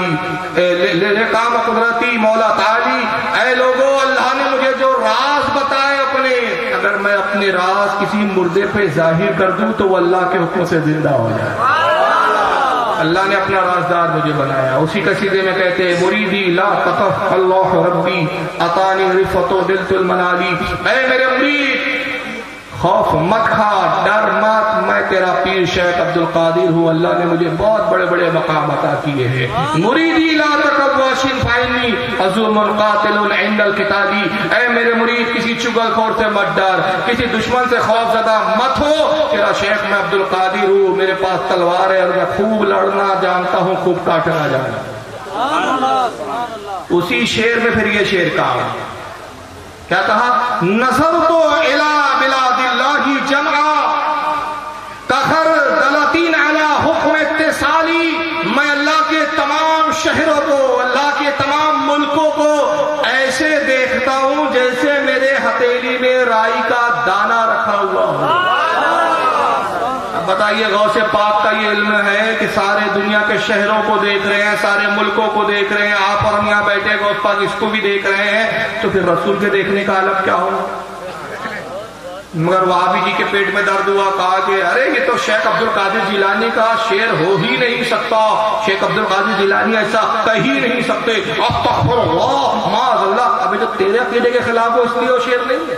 Speaker 1: لِقَامَ قُدْرَتِي مولا تعالی۔ اے لوگوں، اللہ نے مجھے جو راز بتائے اپنے، اگر میں اپنے راز کسی مردے پہ ظاہر کر دوں تو وہ اللہ کے حکم سے زندہ ہو جائے۔ اللہ نے اپنا رازدار مجھے بنایا. اسی قصیدے میں کہتے ہیں مریدی لا تخف اللہ ربی عطانی رفت و دلت المنالی. اے میرے مرید خوف مت کھا، ڈر مت، میں تیرا پیر شیخ عبد القادر ہوں، اللہ نے مجھے بہت بڑے بڑے مقام عطا کیے ہیں. مریدی لا تخف واشن فائنی عظوم قاتل عند القتال. اے میرے مرید کسی چگل خور سے مت ڈر، کسی دشمن سے خوف زدہ مت ہو، تیرا شیخ میں عبد القادر ہوں، میرے پاس تلوار ہے اور میں خوب لڑنا جانتا ہوں، خوب کاٹنا جانتا ہوں. اسی شعر میں پھر یہ شعر کہا، کیا کہا؟ نظر تو الی بلاد اللہ جمعا کخر دلتین علی حکم اتصالی. میں اللہ کے تمام شہروں کو، اللہ کے تمام ملکوں کو ایسے دیکھتا ہوں جیسے میرے ہتھیلی میں رائی کا دانہ رکھا ہوا ہو. اب بتائیے غوث پاک کا یہ علم ہے کہ سارے دنیا کے شہروں کو دیکھ رہے ہیں، سارے ملکوں کو دیکھ رہے ہیں، آپ اور ہم یہاں بیٹھے غوث پاک اس کو بھی دیکھ رہے ہیں، تو پھر رسول کے دیکھنے کا عالم کیا ہو؟ مگر وہابی جی کے پیٹ میں درد ہوا، کہا کہ ارے یہ تو شیخ عبد القادر جیلانی کا شعر ہو ہی نہیں سکتا، شیخ عبد القادر جیلانی ایسا کہہ ہی نہیں سکتے. استغفر اللہ معاذ اللہ. ابھی جو تیرے عقیدے کے خلاف ہو اس لیے وہ شعر نہیں ہے.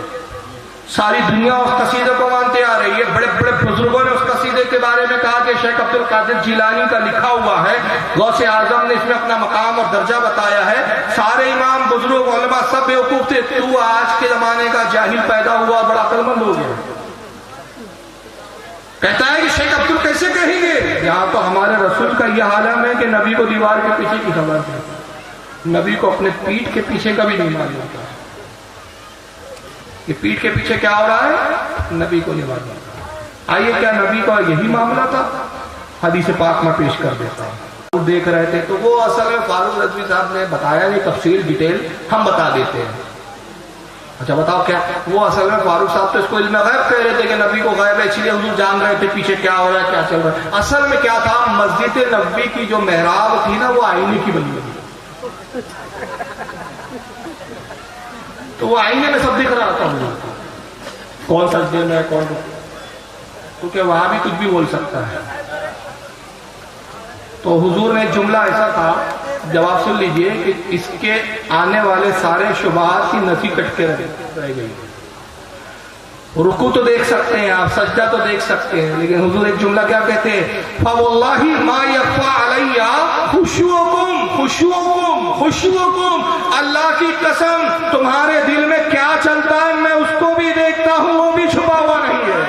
Speaker 1: ساری دنیا اس قصیدے کو مانتے آ رہی ہے. بڑے بڑے بزرگوں نے اس قصیدے کے بارے میں کہا کہ شیخ عبد القادر جیلانی کا لکھا ہوا ہے. غوث اعظم نے اس میں اپنا مقام اور درجہ بتایا ہے. سارے امام بزرگ علماء سب بیوقوف تھے، تو آج کے زمانے کا جاہل پیدا ہوا، بڑا عقل مند ہو گیا. کہتا ہے کہ شیخ عبد کیسے کہیں گے؟ یہاں تو ہمارے رسول کا یہ عالم ہے کہ نبی کو دیوار کے پیچھے کی خبر ہے، نبی کو اپنے پیٹھ کے پیچھے کا بھی نہیں معلوم ہوتا. کہ پیٹھ کے پیچھے کیا ہو رہا ہے نبی کو نہیں معلوم. آئیے کیا نبی کا یہی معاملہ تھا؟ حدیث پاک میں پیش کر دیتا ہوں. دیکھ رہے تھے تو وہ اصل میں فاروق رضوی صاحب نے بتایا نہیں، تفصیل ڈیٹیل ہم بتا دیتے ہیں. اچھا بتاؤ کیا وہ اصل میں فاروق صاحب تو اس کو علم غیب کہہ رہے تھے کہ نبی کو غیب ہے، اس لیے حضور جان رہے تھے پیچھے کیا ہو رہا ہے، کیا چل رہا ہے. اصل میں کیا تھا؟ مسجد نبوی کی جو محراب تھی نا وہ آئینے کی بنی ہوئی، تو وہ آئینے میں سب دکھ رہا تھا، کون سجدے میں کون، کیونکہ وہاں بھی کچھ بھی بول سکتا ہے. تو حضور نے جملہ ایسا تھا، جواب سن لیجئے کہ اس کے آنے والے سارے شبہات کی نفی کٹ کے رہ گئی. رکوع تو دیکھ سکتے ہیں آپ، سجدہ تو دیکھ سکتے ہیں، لیکن حضور ایک جملہ کیا کہتے ہیں؟ فَوَاللَّهِ مَا يَخْفَى عَلَيَّ خُشُوعُكُمْ خُشُوعُكُمْ خُشُوعُكُمْ. اللہ کی قسم تمہارے دل میں کیا چلتا ہے میں اس کو بھی دیکھتا ہوں، وہ بھی چھپا ہوا نہیں ہے.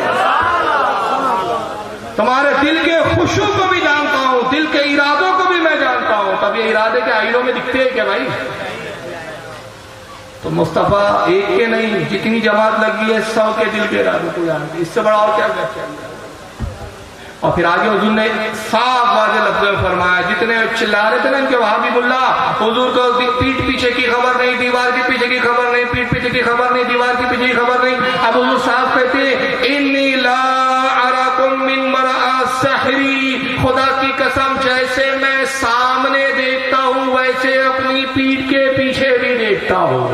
Speaker 1: تمہارے دل کے خشوع کو بھی جانتا ہوں، دل کے ارادوں کو بھی میں جانتا ہوں. تب یہ ارادے کے آئینوں میں دکھتے ہیں کیا بھائی؟ تو مصطفیٰ ایک کے نہیں، جتنی جماعت لگی ہے 100 کے دل کے ارادوں کو جانتے. اس سے بڑا اور کیا چاہیے؟ اور پھر آگے حضور نے صاف واضح لفظ میں فرمایا، جتنے چلا رہے تھے نا ان کے وہابی ملا، حضور کو پیٹھ پیچھے کی خبر نہیں، دیوار کے پیچھے کی خبر نہیں، پیٹھ پیچھے کی خبر نہیں، دیوار کے پیچھے کی خبر نہیں. اب حضور صاف کہتے انی لا اراکم من مرآ سحری. خدا کی قسم جیسے میں سامنے دیکھتا ہوں ویسے اپنی پیٹھ کے پیچھے بھی دیکھتا ہوں.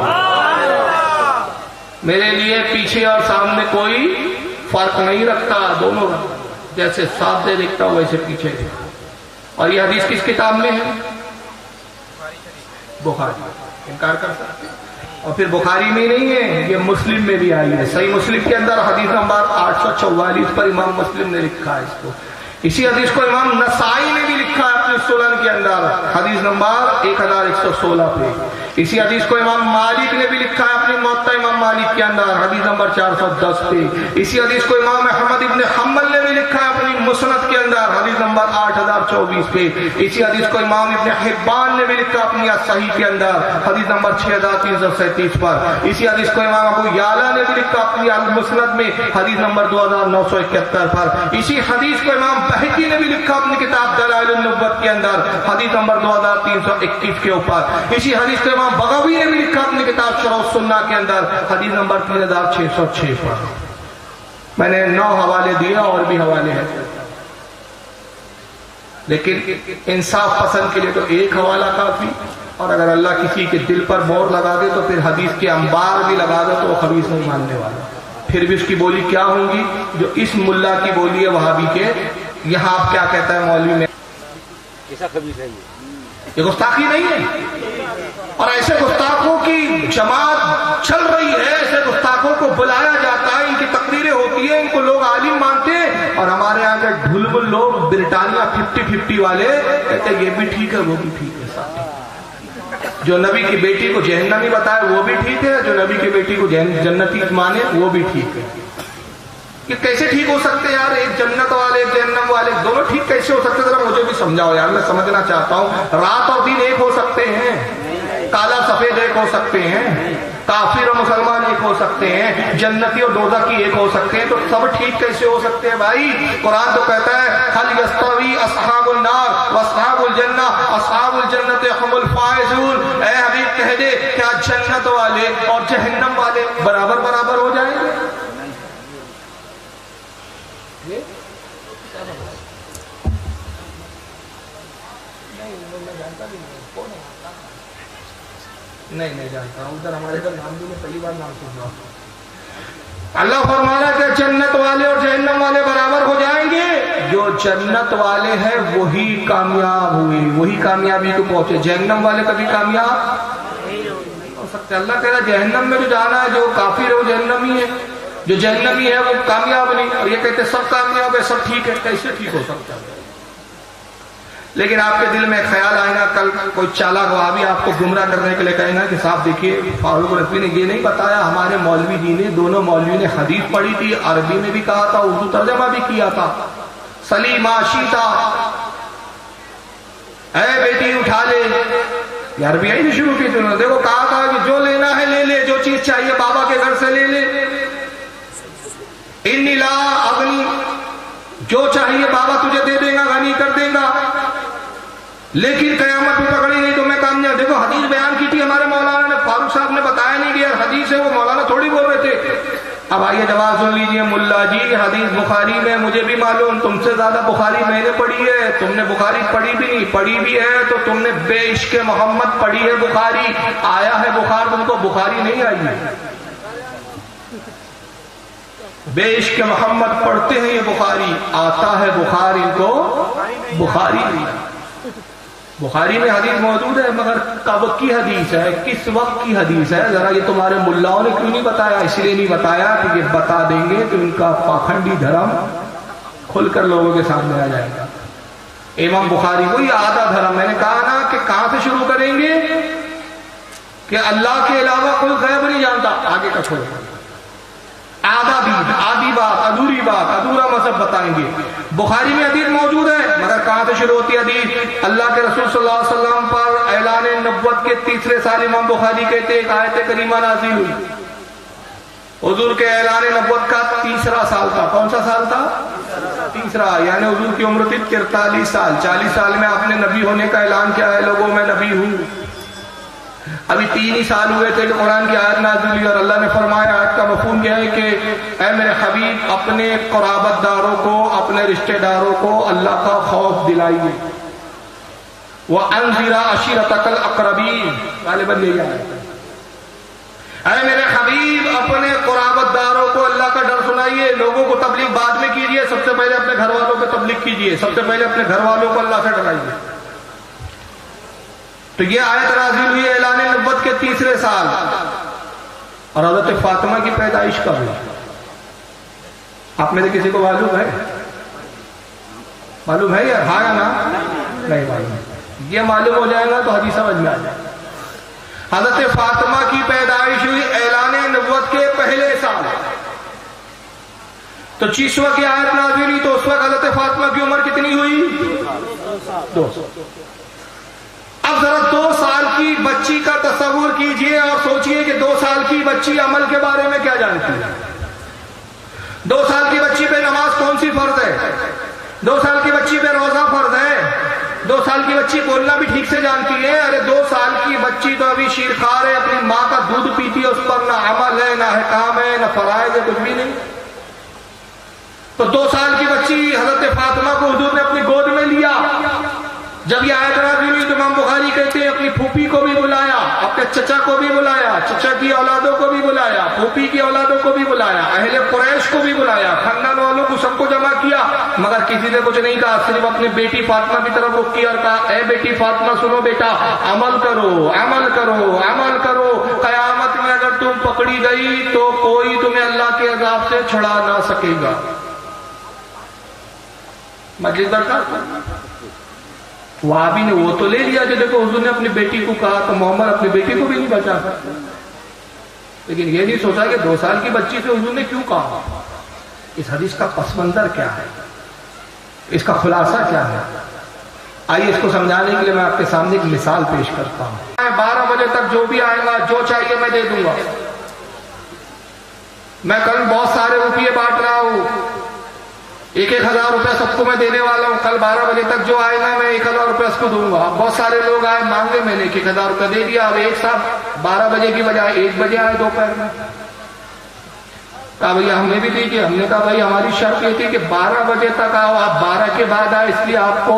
Speaker 1: میرے لیے پیچھے اور سامنے کوئی فرق نہیں رکھتا، دونوں جیسے سامنے دیکھتا ہوں ویسے پیچھے دیکھتا ہوں. اور یہ حدیث کس کتاب میں ہے؟ بخاری. انکار کر سکتے. اور پھر بخاری میں نہیں ہے، یہ مسلم میں بھی آئی ہے. صحیح مسلم کے اندر حدیث نمبر 844 پر امام مسلم نے لکھا ہے اس کو. اسی حدیث کو امام نسائی نے بھی لکھا ہے اپنے سنن کے اندر حدیث نمبر 1116 پہ. اسی حدیث کو امام مالک نے بھی لکھا ہے اپنی موطا امام مالک کے اندر حدیث نمبر 410 پہ. اسی حدیث کو امام احمد ابن حنبل نے بھی لکھا ہے اپنی مسند کے اندر حدیث نمبر 8024 پہ. اسی حدیث کو امام ابن حبان نے بھی لکھا اپنی صحیح کے اندر حدیث نمبر 6337 پر. اسی حدیث کو امام ابو یعلا نے بھی لکھا اپنی المسند میں حدیث نمبر 2971 پر. اسی حدیث کو امام بہقی نے بھی لکھا اپنی کتاب دلائل النبوت کے اندر حدیث نمبر 2321 کے اوپر. اسی حدیث کو امام بغوی نے بھی لکھا اپنی کتاب شرح السنہ کے اندر حدیث نمبر 3606 پر. میں نے 9 حوالے دیا اور بھی حوالے ہیں، لیکن انصاف پسند کے لیے تو ایک حوالہ کافی. اور اگر اللہ کسی کے دل پر مور لگا دے تو پھر حدیث کے انبار بھی لگا دے تو وہ خبیث نہیں ماننے والا. پھر بھی اس کی بولی کیا ہوں گی جو اس ملا کی بولی ہے وہابی کے. یہاں آپ کیا کہتا ہے مولوی میں
Speaker 2: ایسا کبھی نہیں
Speaker 1: یہ گستاخی نہیں ہے؟ اور ایسے گستاخوں کی جماعت چل رہی ہے، ایسے گستاخوں کو بلایا جاتا ہے، ان کی تقریریں ہوتی ہیں، ان کو لوگ عالم مانتے ہیں، اور ہمارے یہاں کے ڈھلبل لوگ برطانیہ 50-50 والے کہتے ہیں یہ بھی ٹھیک ہے وہ بھی ٹھیک ہے، جو نبی کی بیٹی کو جہنمی بتائے وہ بھی ٹھیک ہے، جو نبی کی بیٹی کو جنتی مانے وہ بھی ٹھیک ہے۔ یہ کیسے ٹھیک ہو سکتے ہیں یار؟ ایک جنت والے ایک جہنم والے دونوں ٹھیک کیسے ہو سکتے ہیں؟ ذرا مجھے بھی سمجھاؤ یار، میں سمجھنا چاہتا ہوں۔ رات اور دن ایک ہو سکتے ہیں، کالا سفید ایک ہو سکتے ہیں، کافر اور مسلمان ایک ہو سکتے ہیں، جنتی اور دوزخی ایک ہو سکتے ہیں، تو سب ٹھیک کیسے ہو سکتے ہیں بھائی؟ قرآن تو کہتا ہے هل يستوي اصحاب النار واصحاب الجنہ اصحاب الجنۃ هم الفائزون۔ اے حبیب کہہ دے کیا جنت والے اور جہنم والے برابر برابر ہو جائیں گے؟ نہیں جانتا ہوں، ادھر ہمارے گھر نام بھی میں پہلی بار نام سن رہا ہوں۔ اللہ فرمانا کہ جنت والے اور جہنم والے برابر ہو جائیں گے، جو جنت والے ہیں وہی کامیاب ہوئے، وہی کامیابی کو پہنچے، جہنم والے کبھی کامیاب نہیں ہو سکتے۔ اللہ کہہ رہا جہنم میں جو جانا ہے، جو کافر ہے وہ جہنمی ہے، جو جہنمی ہے وہ کامیاب نہیں، اور یہ کہتے سب کامیاب ہے سب ٹھیک ہے، کیسے ٹھیک ہو سکتا ہے؟ لیکن آپ کے دل میں خیال آئے گا، کل کوئی چالاک وہابی آپ کو گمراہ کرنے کے لیے کہے گا کہ صاحب دیکھیے فاروق رضوی نے یہ نہیں بتایا، ہمارے مولوی جی نے، دونوں مولوی نے حدیث پڑھی تھی، عربی میں بھی کہا تھا، اردو ترجمہ بھی کیا تھا، سلیما شیتا، اے بیٹی اٹھا لے، یہ عربی آئی شروع کی تھی، دیکھو کہا تھا کہ جو لینا ہے لے لے، جو چیز چاہیے بابا کے گھر سے لے لے، انی لا اغنی، جو چاہیے بابا تجھے دے دے گا، غنی کر دے گا، لیکن قیامت میں پکڑی نہیں تو میں کامیاب۔ دیکھو حدیث بیان کی تھی ہمارے مولانا نے، فاروق صاحب نے بتایا نہیں کہ حدیث ہے، وہ مولانا تھوڑی بول رہے تھے۔ اب آئیے جواب سن لیجئے، ملا جی حدیث بخاری میں مجھے بھی معلوم، تم سے زیادہ بخاری میں نے پڑھی ہے، تم نے بخاری پڑھی بھی نہیں، پڑھی بھی ہے تو تم نے بے عشق محمد پڑھی ہے، بخاری آیا ہے بخار، تم کو بخاری نہیں آئی ہے، بے عشق محمد پڑھتے ہیں یہ بخاری، آتا ہے بخاری، ان کو بخاری نہیں۔ بخاری میں حدیث موجود ہے، مگر کب کی حدیث ہے، کس وقت کی حدیث ہے، ذرا یہ تمہارے ملاؤں نے کیوں نہیں بتایا؟ اس لیے نہیں بتایا کہ یہ بتا دیں گے تو ان کا پاکھنڈی دھرم کھل کر لوگوں کے سامنے آ جائے گا۔ امام بخاری کو یہ آدھا دھرم، میں نے کہا نا کہ کہاں سے شروع کریں گے کہ اللہ کے علاوہ کوئی غیب نہیں جانتا، آگے کا چھوڑ، آدھا دین، آدھی بات، ادھوری بات، ادھورا مذہب بتائیں گے۔ بخاری میں حدیث موجود ہے، مگر کہاں سے شروع ہوتی ہے حدیث؟ اللہ کے رسول صلی اللہ علیہ وسلم پر اعلان نبوت کے تیسرے سال امام بخاری کہتے ہیں ایک آیت کریمہ نازل ہوئی، حضور کے اعلان نبوت کا تیسرا سال تھا۔ کون سا سال تھا؟ تیسرا، یعنی حضور کی عمر تھی 43 سال، 40 سال میں آپ نے نبی ہونے کا اعلان کیا ہے، لوگوں میں نبی ہوں۔ ابھی 3 ہی سال ہوئے تھے کہ قرآن کی آیت نازل ہوئی، اور اللہ نے فرمایا، آیت کا مفہوم یہ ہے کہ اے میرے حبیب اپنے قرابت داروں کو، اپنے رشتہ داروں کو اللہ کا خوف دلائیے، وَأَنذِرْ عَشِيرَتَكَ الْأَقْرَبِينَ، غالباً یہی آیت ہے، اے میرے حبیب اپنے قرابت داروں کو اللہ کا ڈر سنائیے۔ لوگوں کو تبلیغ بعد میں کیجئے، سب سے پہلے اپنے گھر والوں کو تبلیغ کیجئے، سب سے پہلے اپنے گھر والوں کو اللہ سے ڈرائیے۔ تو یہ آیت نازل ہوئی اعلان نبوت کے تیسرے سال، اور حضرت فاطمہ کی پیدائش کب ہوئی؟ آپ میں سے کسی کو معلوم ہے؟ معلوم ہے یا ہاں یا نا؟ نہیں معلوم۔ یہ معلوم ہو جائے گا تو حدیث سمجھ میں آ جائے گا۔ حضرت فاطمہ کی پیدائش ہوئی اعلان نبوت کے پہلے سال، تو 60 کی آیت نازل ہوئی، تو اس وقت حضرت فاطمہ کی عمر کتنی ہوئی؟ 2 سال۔ اب ذرا 2 سال کی بچی کا تصور کیجئے اور سوچئے کہ 2 سال کی بچی عمل کے بارے میں کیا جانتی ہے۔ 2 سال کی بچی پہ نماز کون سی فرض ہے؟ 2 سال کی بچی پہ روزہ فرض ہے؟ 2 سال کی بچی بولنا بھی ٹھیک سے جانتی ہے؟ ارے 2 سال کی بچی تو ابھی شیرخوار ہے، اپنی ماں کا دودھ پیتی ہے، اس پر نہ عمل ہے، نہ احکام ہے، نہ فرائض ہے، کچھ بھی نہیں۔ تو 2 سال کی بچی حضرت فاطمہ کو حضور نے اپنی گود میں لیا، جب یہ آیت نازل ہوئی تو امام بخاری کہتے ہیں اپنی پھوپھی کو بھی بلایا، اپنے چچا کو بھی بلایا، چچا کی اولادوں کو بھی بلایا، پھوپھی کی اولادوں کو بھی بلایا، اہل قریش کو بھی بلایا، خاندان والوں کو سب کو جمع کیا، مگر کسی نے کچھ نہیں کہا، صرف اپنی بیٹی فاطمہ کی طرف رخ کیا اور کہا اے بیٹی فاطمہ سنو بیٹا، عمل کرو عمل کرو عمل کرو، قیامت میں اگر تم پکڑی گئی تو کوئی تمہیں اللہ کے عذاب سے چھڑا نہ سکے گا۔ مجلس برکات وہابی نے وہ تو لے لیا کہ دیکھو حضور نے اپنی بیٹی کو کہا تو محمد اپنی بیٹی کو بھی نہیں بچا سکتا، لیکن یہ نہیں سوچا کہ 2 سال کی بچی سے حضور نے کیوں کہا۔ اس حدیث کا پس منظر کیا ہے، اس کا خلاصہ کیا ہے، آئیے اس کو سمجھانے کے لیے میں آپ کے سامنے ایک مثال پیش کرتا ہوں۔ 12 بجے تک جو بھی آئے گا جو چاہیے میں دے دوں گا۔ میں کل بہت سارے روپیے بانٹ رہا ہوں، 1,000 روپے سب کو میں دینے والا ہوں، کل 12 بجے تک جو آئے گا میں 1,000 روپے اس کو دوں گا۔ بہت سارے لوگ آئے مانگے، میں نے 1,000 روپے دے دیا، اب ایک ساتھ 12 بجے کی بجائے 1 بجے آئے دوپہر میں، کہا بھیا ہم نے بھی دیجیے، ہم نے کہا بھائی ہماری شرط یہ تھی کہ 12 بجے تک آؤ، آپ 12 کے بعد آئے اس لیے آپ کو،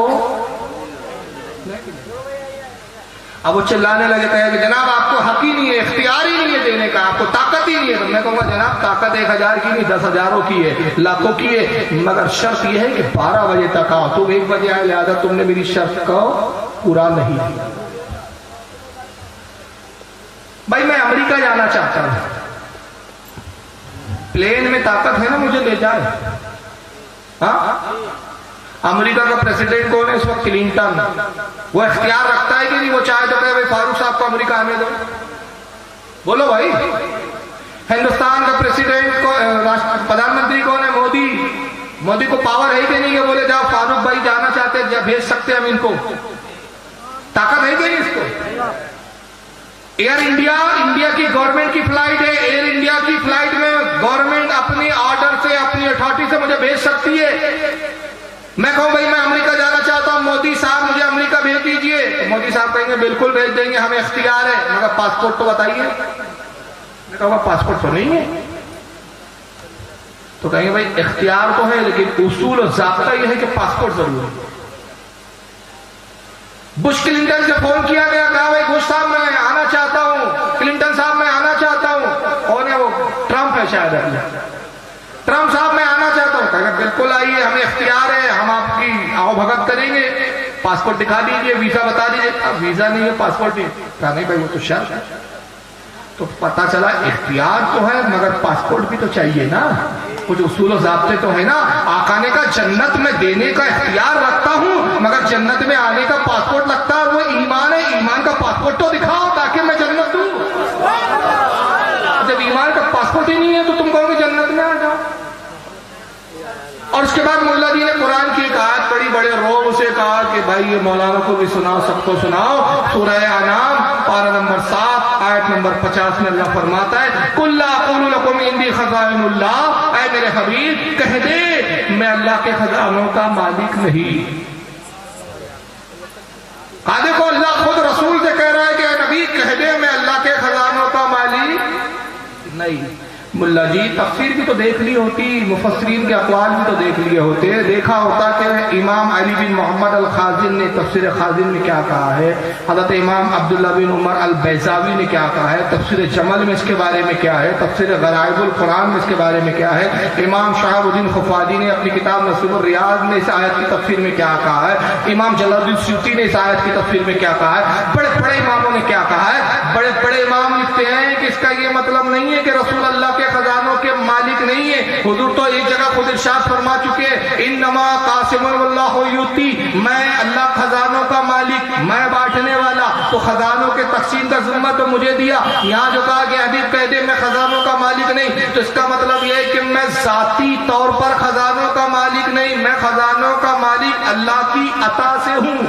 Speaker 1: اب وہ چلانے لگے کہے کہ جناب آپ کو حق ہی نہیں ہے، اختیار ہی نہیں ہے دینے کا، آپ کو طاقت ہی نہیں ہے۔ تو میں کہوں گا جناب طاقت 1,000 کی نہیں، 10,000 کی ہے، لاکھوں کی ہے، مگر شرط یہ ہے کہ 12 بجے تک آؤ، تم 1 بجے آئے لہذا تم نے میری شرط کو پورا نہیں کیا۔ بھائی میں امریکہ جانا چاہتا ہوں، پلین میں طاقت ہے نا مجھے لے جائے، ہاں امریکہ کا پریسیڈنٹ کون ہے اس وقت؟ کلنٹن، وہ اختیار رکھتا ہے کہ نہیں؟ وہ چاہے تو کہ فاروق صاحب کو امریکہ آنے دو، بولو بھائی۔ ہندوستان کا پریسیڈنٹ پردھان منتری کون ہے؟ مودی کو پاور ہے کہ نہیں کہ بولے جاؤ فاروق بھائی جانا چاہتے ہیں بھیج سکتے ہم ان کو؟ طاقت ہے کہ نہیں اس کو؟ ایئر انڈیا کی گورنمنٹ کی فلائٹ ہے، ایئر انڈیا کی فلائٹ میں گورنمنٹ اپنی آرڈر سے اپنی اتھارٹی سے مجھے بھیج سکتی ہے۔ میں کہوں بھائی میں امریکہ جانا چاہتا ہوں، مودی صاحب مجھے امریکہ بھیج دیجئے، تو مودی صاحب کہیں گے بالکل بھیج دیں گے، ہمیں اختیار ہے، مگر پاسپورٹ تو بتائیے۔ میں کہوں گا پاسپورٹ تو نہیں ہے، تو کہیں گے بھائی اختیار تو ہے لیکن اصول و ضابطہ یہ ہے کہ پاسپورٹ ضرور ہے۔ بش کلنٹن سے فون کیا گیا، کہا بھائی بش صاحب میں آنا چاہتا ہوں، کلنٹن صاحب میں آنا چاہتا ہوں، کون ہے وہ؟ ٹرمپ ہے شاید، ٹرمپ صاحب میں آنا چاہتا ہوں، کہا بالکل آئیے، ہمیں اختیار ہے، ہم آپ کی آؤ بھگت کریں گے، پاسپورٹ دکھا دیجئے، ویزا بتا دیجئے۔ ویزا نہیں ہے پاسپورٹ نہیں، کہا نہیں بھائی وہ تو شرط ہے۔ تو پتا چلا اختیار تو ہے مگر پاسپورٹ بھی تو چاہیے نا، کچھ اصول و ضابطے تو ہے نا۔ آقا نے کہا جنت میں دینے کا اختیار رکھتا ہوں مگر جنت میں آنے کا پاسپورٹ لگتا ہے، وہ ایمان ہے، ایمان کا پاسپورٹ تو دکھاؤ تاکہ میں جنت دوں۔ جب ایمان کا پاسپورٹ ہی نہیں ہے تو تم کہو گے جنت میں آ جاؤ۔ اور اس کے بعد مولا جی نے قرآن کی ایک آیت پڑھی، بڑے روب اسے کہا کہ بھائی یہ مولانا کو بھی سناؤ، سب کو سناؤ۔ سورہ انعام پارہ نمبر 7 آیت نمبر 50 میں اللہ فرماتا ہے قُلْ لَا أَقُولُ لَكُمْ عِنْدِي خَزَائِنُ اللَّهِ، اے میرے حبیب کہہ دے میں اللہ کے خزانوں کا مالک نہیں۔ دیکھو اللہ خود رسول سے کہہ رہا ہے کہ اے نبی کہہ دے میں اللہ کے خزانوں کا مالک نہیں۔ ملا جی تفسیر بھی تو دیکھ لی ہوتی، مفسرین کے اقوال بھی تو دیکھ لیے ہوتے، دیکھا ہوتا کہ امام علی بن محمد الخازن نے تفسیر خازن میں کیا کہا ہے، حضرت امام عبداللہ بن عمر البیضاوی نے کیا کہا ہے، تفسیر جمل میں اس کے بارے میں کیا ہے، تفسیر غرائب القرآن میں اس کے بارے میں کیا ہے، امام شہاب الدین خفاجی نے اپنی کتاب نصیب الریاض میں اس آیت کی تفسیر میں کیا کہا ہے، امام جلال الدین سیوطی نے اس آیت کی تفسیر میں کیا کہا ہے، بڑے بڑے اماموں نے کیا کہا ہے۔ بڑے بڑے امام لکھتے ہیں کہ اس کا یہ مطلب نہیں ہے کہ رسول اللہ کے خزانوں کے مالک نہیں ہے، حضور تو ایک جگہ خود ارشاد فرما چکے انما قاسم واللہ یؤتی، میں اللہ خزانوں کا مالک، میں بانٹنے والا، تو خزانوں کے تقسیم کا ذمہ تو مجھے دیا۔ یہاں جو کہا کہ حبیب کہہ دے میں خزانوں کا مالک نہیں، تو اس کا مطلب یہ ہے کہ میں ذاتی طور پر خزانوں کا مالک نہیں، میں خزانوں کا مالک اللہ کی عطا سے ہوں۔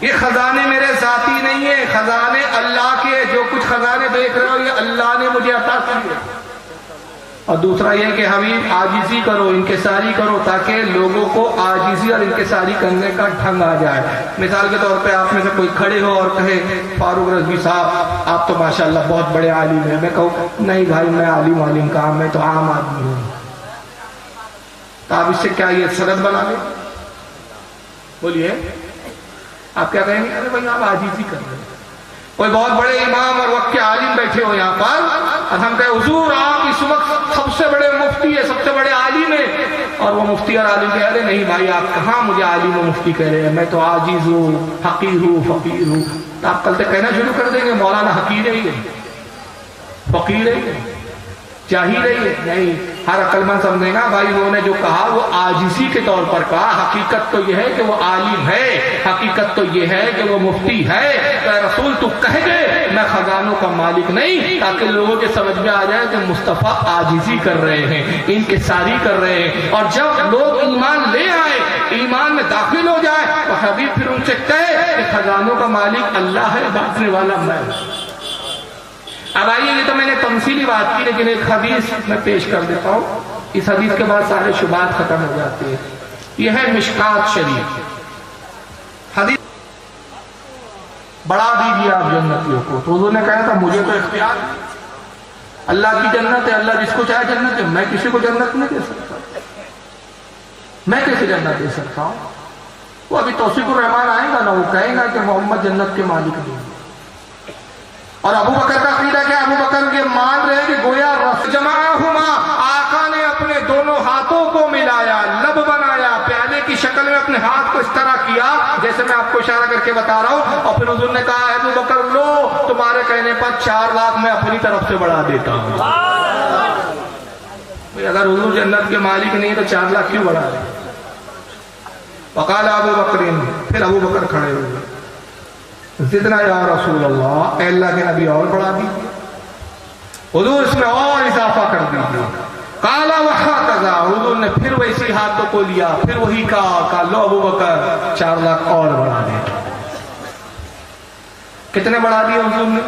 Speaker 1: یہ خزانے میرے ذاتی نہیں ہیں، خزانے اللہ کے، جو کچھ خزانے دیکھ رہے ہو یہ اللہ نے مجھے عطا کیے۔ اور دوسرا یہ کہ حبیب عاجزی کرو، انکساری کرو، تاکہ لوگوں کو عاجزی اور انکساری کرنے کا ڈھنگ آ جائے۔ مثال کے طور پہ آپ میں سے کوئی کھڑے ہو اور کہے فاروق رضوی صاحب آپ تو ماشاءاللہ بہت بڑے عالم ہیں، میں کہوں نہیں بھائی میں عالم کہاں، میں تو عام آدمی ہوں، تو آپ اس سے کیا یہ سند بنا لیں؟ بولیے آپ کیا کہیں گے؟ ارے بھائی آپ عاجزی کر رہے ہیں. کوئی بہت بڑے امام اور وقت کے عالم بیٹھے ہو یہاں پر اور ہم کہیں حضور آپ اس وقت سب سے بڑے مفتی ہے، سب سے بڑے عالم ہے، اور وہ مفتی اور عالم کہہ رہے نہیں بھائی آپ کہاں مجھے عالم و مفتی کہہ رہے ہیں، میں تو عاجز ہوں، حقیر ہوں، فقیر ہوں. تو آپ کل تک کہنا شروع کر دیں گے مولانا حقیر ہی ہے، فقیر ہے، جاہل ہے. نہیں، ہر عقل مند سمجھے گا بھائی انہوں نے جو کہا وہ عاجزی کے طور پر کہا. حقیقت تو یہ ہے کہ وہ عالم ہے، حقیقت تو یہ ہے کہ وہ مفتی ہے. کہ رسول تو کہہ دے میں خزانوں کا مالک نہیں، تاکہ لوگوں کے سمجھ میں آ جائے کہ مصطفیٰ عاجزی کر رہے ہیں، انکساری کر رہے ہیں. اور جب لوگ ایمان لے آئے، ایمان میں داخل ہو جائے تو حبیب پھر ان سے کہے کہ خزانوں کا مالک اللہ ہے، بانٹنے والا میں. اب آئیے، یہ تو میں نے تمثیلی بات کی، لیکن ایک حدیث میں پیش کر دیتا ہوں. اس حدیث کے بعد سارے شبہات ختم ہو جاتے ہیں. یہ ہے مشکات شریف حدیث. بڑھا دیجیے آپ جنتیوں کو. تو حضور نے کہا تھا مجھے تو اختیار ہے، اللہ کی جنت ہے، اللہ جس کو چاہے جنت ہے. میں کسی کو جنت نہیں دے سکتا، میں کیسے جنت دے سکتا ہوں؟ وہ ابھی توصیف الرحمان آئے گا نا، وہ کہے گا کہ محمد جنت کے مالک نہیں. اور ابو بکر کا عقیدہ کیا؟ ابو بکر یہ مان رہے کہ گویا جمعہما، آقا نے اپنے دونوں ہاتھوں کو ملایا، لب بنایا، پیالے کی شکل میں اپنے ہاتھ کو اس طرح کیا جیسے میں آپ کو اشارہ کر کے بتا رہا ہوں. اور پھر حضور نے کہا ابو بکر لو تمہارے کہنے پر 4 لاکھ میں اپنی طرف سے بڑھا دیتا ہوں. اگر حضور جنت کے مالک نہیں تو 4 لاکھ کیوں بڑھا رہے؟ وقال ابو بکر، پھر ابو بکر کھڑے ہوئے، زدنا یا رسول اللہ، اے اللہ کے نبی اور بڑھا دیجیے، حضور اس میں اور اضافہ کر دیجیے. قال وهكذا، حضور نے پھر ویسی ہاتھوں کو لیا، پھر وہی کہا لو ابو بکر 4 لاکھ اور بڑھا دے. کتنے بڑھا دیے حضور نے؟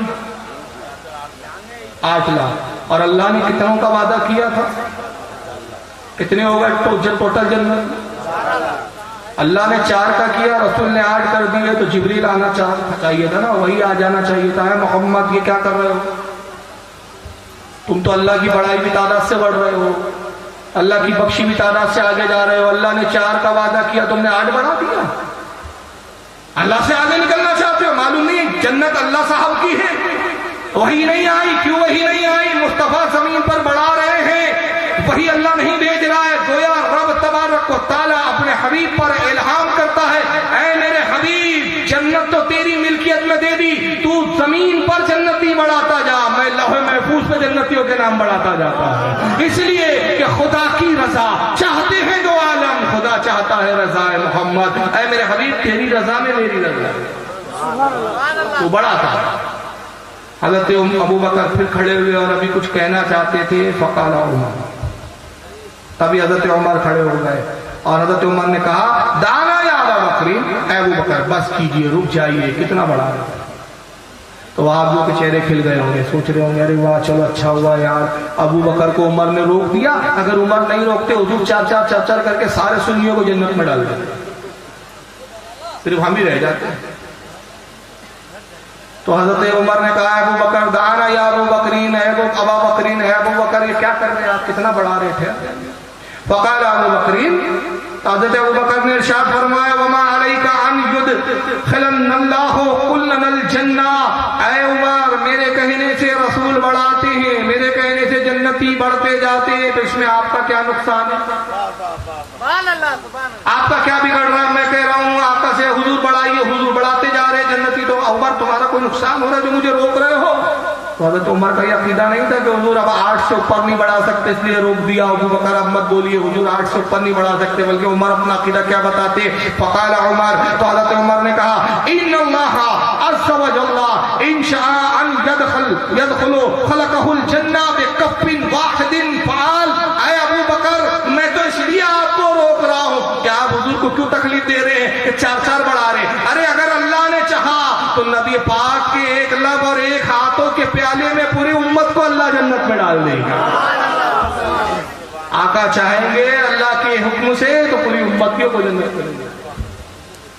Speaker 1: 8 لاکھ. اور اللہ نے کتنوں کا وعدہ کیا تھا؟ کتنے ہو گئے ٹوٹل جنت؟ اللہ نے 4 کا کیا، رسول نے 8 کر دیے. تو جبریل آنا چاہیے تھا نا، وہی آ جانا چاہیے تھا. اے محمد یہ کیا کر رہے ہو؟ تم تو اللہ کی بڑائی بھی تعداد سے بڑھ رہے ہو، اللہ کی بخشی بھی تعداد سے آگے جا رہے ہو. اللہ نے 4 کا وعدہ کیا، تم نے 8 بڑھا دیا. اللہ سے آگے نکلنا چاہتے ہو؟ معلوم نہیں جنت اللہ صاحب کی ہے. وہی نہیں آئی. کیوں وہی نہیں آئی؟ مصطفیٰ زمین پر بڑھا رہے ہیں، وہی اللہ نہیں بھیج رہا ہے. گویا رب تبارک و تعالیٰ اپنے حبیب پر الہام کرتا ہے، اے میرے حبیب جنت تو تیری ملکیت میں دے دی، تو زمین پر جنتی بڑھاتا جا، میں لوح محفوظ پہ جنتیوں کے نام بڑھاتا جاتا ہوں. اس لیے کہ خدا کی رضا چاہتے ہیں دو عالم، خدا چاہتا ہے رضا محمد. اے میرے حبیب تیری رضا میں میری رضا، تو بڑھاتا. حضرت ابو بکر پھر کھڑے ہوئے اور ابھی کچھ کہنا چاہتے تھے. فقال عمر، تبھی حضرت عمر کھڑے ہو گئے اور حضرت عمر نے کہا دانا یا ابا بکر، اے ابو بکر بس کیجئے، رک جائیے، کتنا بڑا ہے. تو آپ لوگ کے چہرے کھل گئے ہوں گے، سوچ رہے ہوں گے ارے واہ چلو اچھا ہوا یار، ابو بکر کو عمر نے روک دیا. اگر عمر نہیں روکتے حضور 4 کر کے سارے سنیوں کو جنت میں ڈال دیتے، صرف ہم ہی رہ جاتے. تو حضرت عمر نے کہا ابو بکر دانا یا ابو بکرین، ہے وہ ابا بکرین ہے ابو بکر، یہ کیا کر رہے ہیں آپ، کتنا بڑھا رہے تھے. فقال ابو بکرین، حضرت ابو بکر نے ارشاد فرمایا وما علیک ان یدخلن اللہ کلنا الجنہ. اے عمر میرے کہنے سے رسول بڑھاتے ہیں، میرے کہنے سے جنتی بڑھتے جاتے ہیں، تو اس میں آپ کا کیا نقصان ہے؟ آپ کا کیا بگڑ رہا ہے؟ میں کہہ رہا ہوں آقا سے حضور بڑھائیے، حضور بڑھاتے جا رہے جنتی، تو عمر تمہارا کوئی نقصان ہو رہا ہے جو مجھے روک رہے ہو؟ تو حضرت عمر کا یہ عقیدہ نہیں تھا کہ حضور اب 8 سے اوپر نہیں بڑھا سکتے اس لیے روک دیا. ابو بکر اب مت بولیے حضور 8 سے اوپر نہیں بڑھا سکتے، بلکہ عمر اپنا عقیدہ کیا بتاتے. فقال عمر، تو حضرت عمر نے کہا ان اللہ عز وجل ان شاء ان يدخل خلقه الجنہ بکف واحد فعال. اے ابو بکر میں تو اس لیے آپ کو روک رہا ہوں کہ آپ حضور کو کیوں تکلیف دے رہے ہیں کہ 4 بڑھا رہے. ارے اگر اللہ نے چاہا تو نبی پاک کے ایک لب اور ایک ہاتھوں کے پیالے میں پوری امت کو اللہ جنت میں ڈال دے گا. آقا چاہیں گے اللہ کے حکم سے تو پوری امتیوں کو جنت میں ڈال دے گا.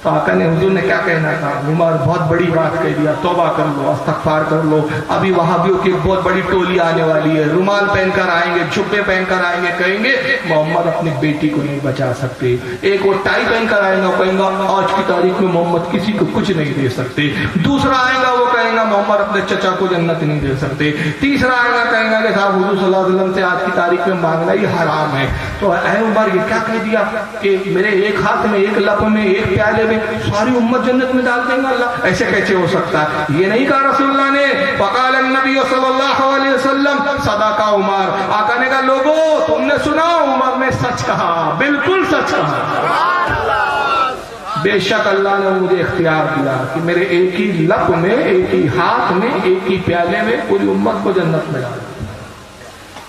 Speaker 1: تو آقا نے حضور نے کیا کہنا تھا؟ عمر بہت بڑی بات کہہ دیا، توبہ کر لو، استغفار کر لو، ابھی وہابیوں کی بہت بڑی ٹولی آنے والی ہے، رومال پہن کر آئیں گے، جھبے پہن کر آئیں گے، کہیں گے محمد اپنی بیٹی کو نہیں بچا سکتے۔ ایک وہ ٹائی پہن کر آئے گا، کہیں گا آج کی تاریخ میں محمد کسی کو کچھ نہیں دے سکتے۔ دوسرا آئے گا، وہ کہیں گا محمد اپنے چچا کو جنت نہیں دے سکتے۔ تیسرا آئے گا، کہیں گا کہ صاحب حضور صلی اللہ علیہ وسلم سے آج کی تاریخ میں مانگنا ہی حرام ہے۔ تو اے عمر، یہ کیا کہہ دیا کہ میرے ایک ہاتھ میں، ایک لپ میں، ایک پیالے میں ساری امت جنت میں ڈال دیں گا اللہ؟ ایسے کیسے ہو سکتا ہے؟ یہ نہیں کہا رسول اللہ نے، فقال النبی صلی اللہ علیہ وسلم صدق عمر، آقا نے کہا لوگوں تم نے سنا، عمر نے سچ کہا، بالکل سچ کہا۔ بے شک اللہ نے مجھے اختیار دیا کہ میرے ایک ہی لب میں، ایک ہی ہاتھ میں، ایک ہی پیالے میں پوری امت کو جنت میں ڈال۔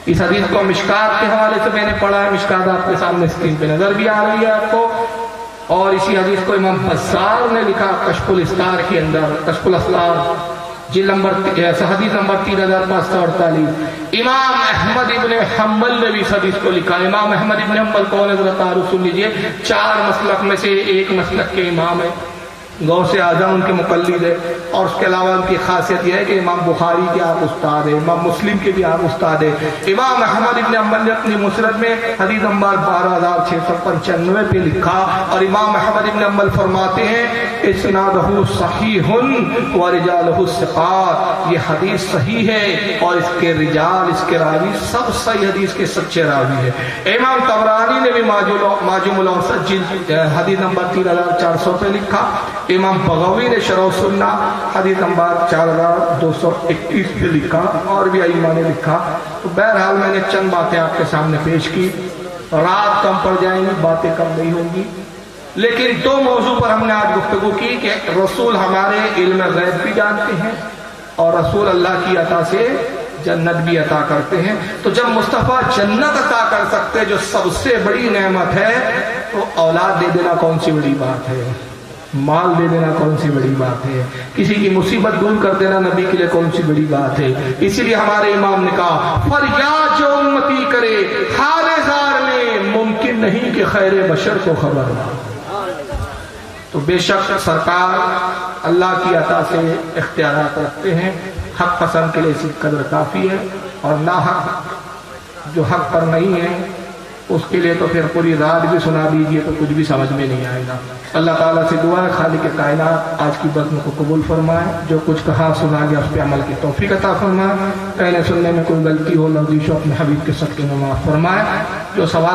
Speaker 1: اس حدیث کو مشکات کے حوالے سے میں نے پڑھا ہے، مشکات آپ کے سامنے اسکرین پہ نظر بھی آ رہی ہے آپ کو، اور اسی حدیث کو امام بزار نے لکھا کشف الاسرار کے اندر، کشف الاسرار حدیث نمبر 3548۔ امام احمد ابن حنبل نے بھی اس حدیث کو لکھا۔ امام احمد ابن حنبل کون ہے ذرا تعارف سن لیجئے، 4 مسلک میں سے ایک مسلک کے امام ہے، غوث اعظم ان کے مقلد ہے، اور اس کے علاوہ ان کی خاصیت یہ ہے کہ امام بخاری کے آپ استاد ہیں، امام مسلم کے بھی آپ استاد ہیں۔ امام احمد ابن حنبل نے اپنی مسند میں حدیث نمبر 12695 پہ لکھا، اور امام احمد ابن حنبل فرماتے ہیں اسنادہ صحیح ورجالہ ثقات، یہ حدیث صحیح ہے اور اس کے رجال، اس کے راوی سب صحیح حدیث کے سچے راوی ہیں۔ امام طبرانی نے بھی معجم الاوسط جلد حدیث نمبر 3400 پہ لکھا۔ امام بغوی نے شرح السنہ حدیث نمبر 4221 پہ لکھا، اور بھی ائمہ نے لکھا۔ تو بہرحال میں نے چند باتیں آپ کے سامنے پیش کی، رات کم پڑ جائیں گی، باتیں کم نہیں ہوں گی، لیکن 2 موضوع پر ہم نے آج گفتگو کی کہ رسول ہمارے علم غیب بھی جانتے ہیں، اور رسول اللہ کی عطا سے جنت بھی عطا کرتے ہیں۔ تو جب مصطفیٰ جنت عطا کر سکتے جو سب سے بڑی نعمت ہے، تو اولاد دے دینا کون سی بڑی بات ہے، مال دے دینا کون سی بڑی بات ہے، کسی کی مصیبت دور کر دینا نبی کے لیے کون سی بڑی بات ہے۔ اسی لیے ہمارے امام نے کہا فریاد جو امتی کرے حال زار میں، ممکن نہیں کہ خیر بشر کو خبر نہ۔ تو بے شک سرکار اللہ کی عطا سے اختیارات رکھتے ہیں، حق پسند کے لیے اسی قدر کافی ہے، اور ناحق جو حق پر نہیں ہے اس کے لیے تو پھر پوری رات بھی سنا دیجیے تو کچھ بھی سمجھ میں نہیں آئے گا۔ اللہ تعالیٰ سے دعا ہے خالق کائنات آج کی بزم کو قبول فرمائے، جو کچھ کہا سنا گیا اس پہ عمل کی توفیق عطا فرمائے، کہنے سننے میں کوئی غلطی ہو لغزش ہو اپنے حبیب کے صدقے میں معاف فرمائے۔ جو سوال